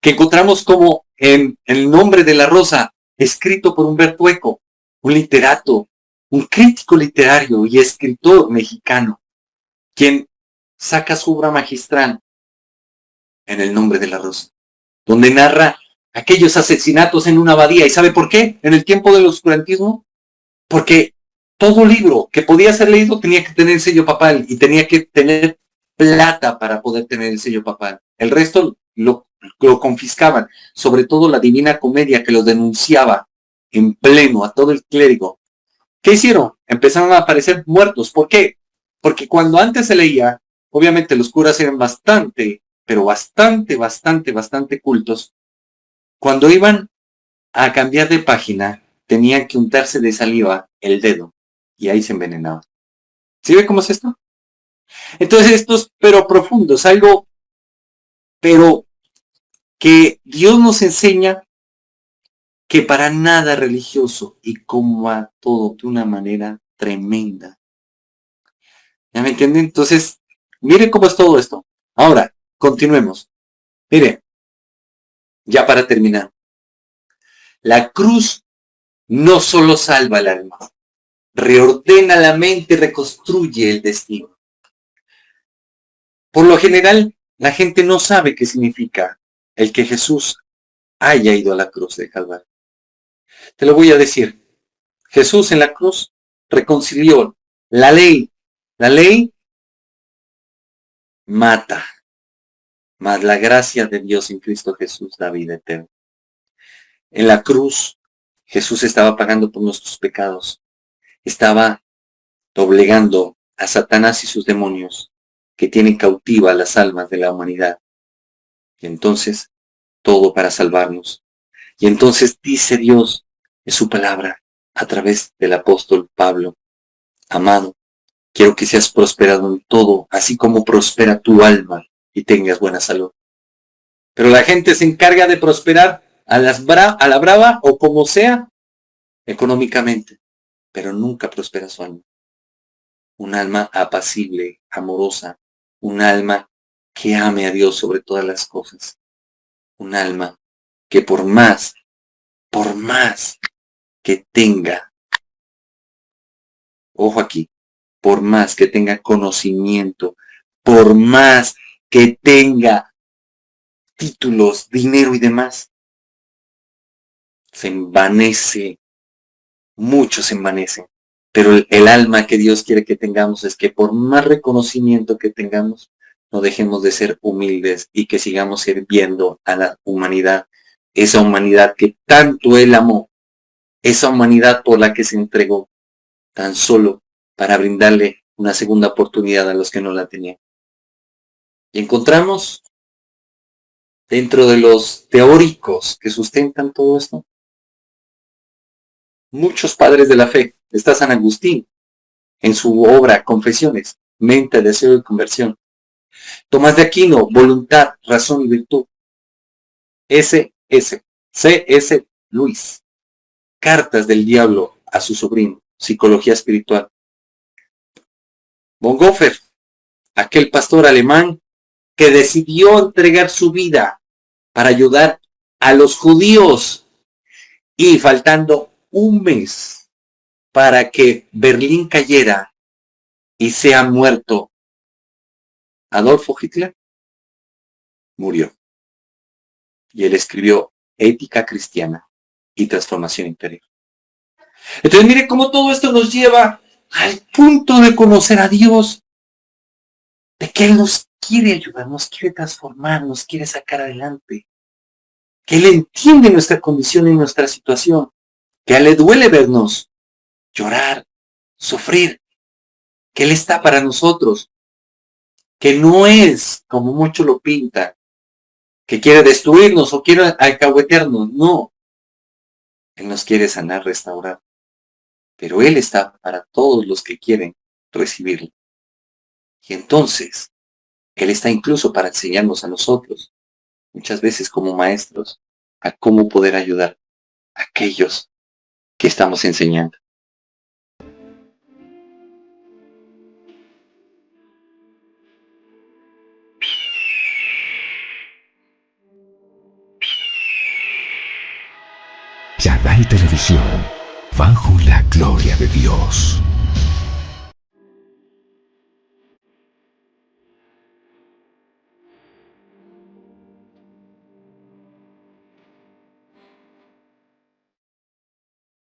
Que encontramos como en El nombre de la rosa, escrito por Humberto Eco, un literato, un crítico literario y escritor mexicano, quien saca su obra magistral en El nombre de la rosa, donde narra aquellos asesinatos en una abadía. ¿Y sabe por qué? En el tiempo del oscurantismo, porque todo libro que podía ser leído tenía que tener el sello papal y tenía que tener plata para poder tener el sello papal. El resto lo confiscaban, sobre todo la Divina Comedia, que los denunciaba en pleno a todo el clérigo. ¿Qué hicieron? Empezaron a aparecer muertos. ¿Por qué? Porque cuando antes se leía, obviamente los curas eran bastante, pero bastante cultos. Cuando iban a cambiar de página, tenían que untarse de saliva el dedo y ahí se envenenaban. ¿Sí ve cómo es esto? Entonces esto es pero profundo, es algo pero que Dios nos enseña que para nada religioso y como a todo de una manera tremenda. ¿Ya me entienden? Entonces, miren cómo es todo esto. Ahora, continuemos. Mire, ya para terminar. La cruz no solo salva el alma, reordena la mente y reconstruye el destino. Por lo general, la gente no sabe qué significa el que Jesús haya ido a la cruz de Calvario. Te lo voy a decir. Jesús en la cruz reconcilió la ley. La ley mata, mas la gracia de Dios en Cristo Jesús da vida eterna. En la cruz, Jesús estaba pagando por nuestros pecados. Estaba doblegando a Satanás y sus demonios que tienen cautiva las almas de la humanidad. Y entonces, todo para salvarnos. Y entonces dice Dios en su palabra a través del apóstol Pablo: amado, quiero que seas prosperado en todo, así como prospera tu alma y tengas buena salud. Pero la gente se encarga de prosperar a la brava o como sea económicamente, pero nunca prospera su alma. Un alma apacible, amorosa, un alma que ame a Dios sobre todas las cosas, un alma que por más que tenga, ojo aquí, por más que tenga conocimiento, por más que tenga títulos, dinero y demás, se envanece, mucho se envanece. Pero el alma que Dios quiere que tengamos es que por más reconocimiento que tengamos, no dejemos de ser humildes y que sigamos sirviendo a la humanidad, esa humanidad que tanto Él amó, esa humanidad por la que se entregó, tan solo para brindarle una segunda oportunidad a los que no la tenían. Y encontramos dentro de los teóricos que sustentan todo esto, muchos padres de la fe. Está San Agustín en su obra Confesiones, Mente, Deseo y Conversión. Tomás de Aquino, Voluntad, Razón y Virtud. C.S. Luis, Cartas del Diablo a su sobrino, Psicología Espiritual. Bonhoeffer, aquel pastor alemán que decidió entregar su vida para ayudar a los judíos y faltando un mes para que Berlín cayera y sea muerto Adolfo Hitler, murió. Y él escribió Ética Cristiana y Transformación Interior. Entonces mire cómo todo esto nos lleva al punto de conocer a Dios, de que Él nos quiere ayudar, nos quiere transformar, nos quiere sacar adelante, que Él entiende nuestra condición y nuestra situación, que a Él le duele vernos llorar, sufrir, que Él está para nosotros, que no es como mucho lo pinta, que quiere destruirnos o quiere alcahuetearnos, no. Él nos quiere sanar, restaurar, pero Él está para todos los que quieren recibirlo. Y entonces, Él está incluso para enseñarnos a nosotros, muchas veces como maestros, a cómo poder ayudar a aquellos que estamos enseñando. Chadai Televisión, bajo la gloria de Dios.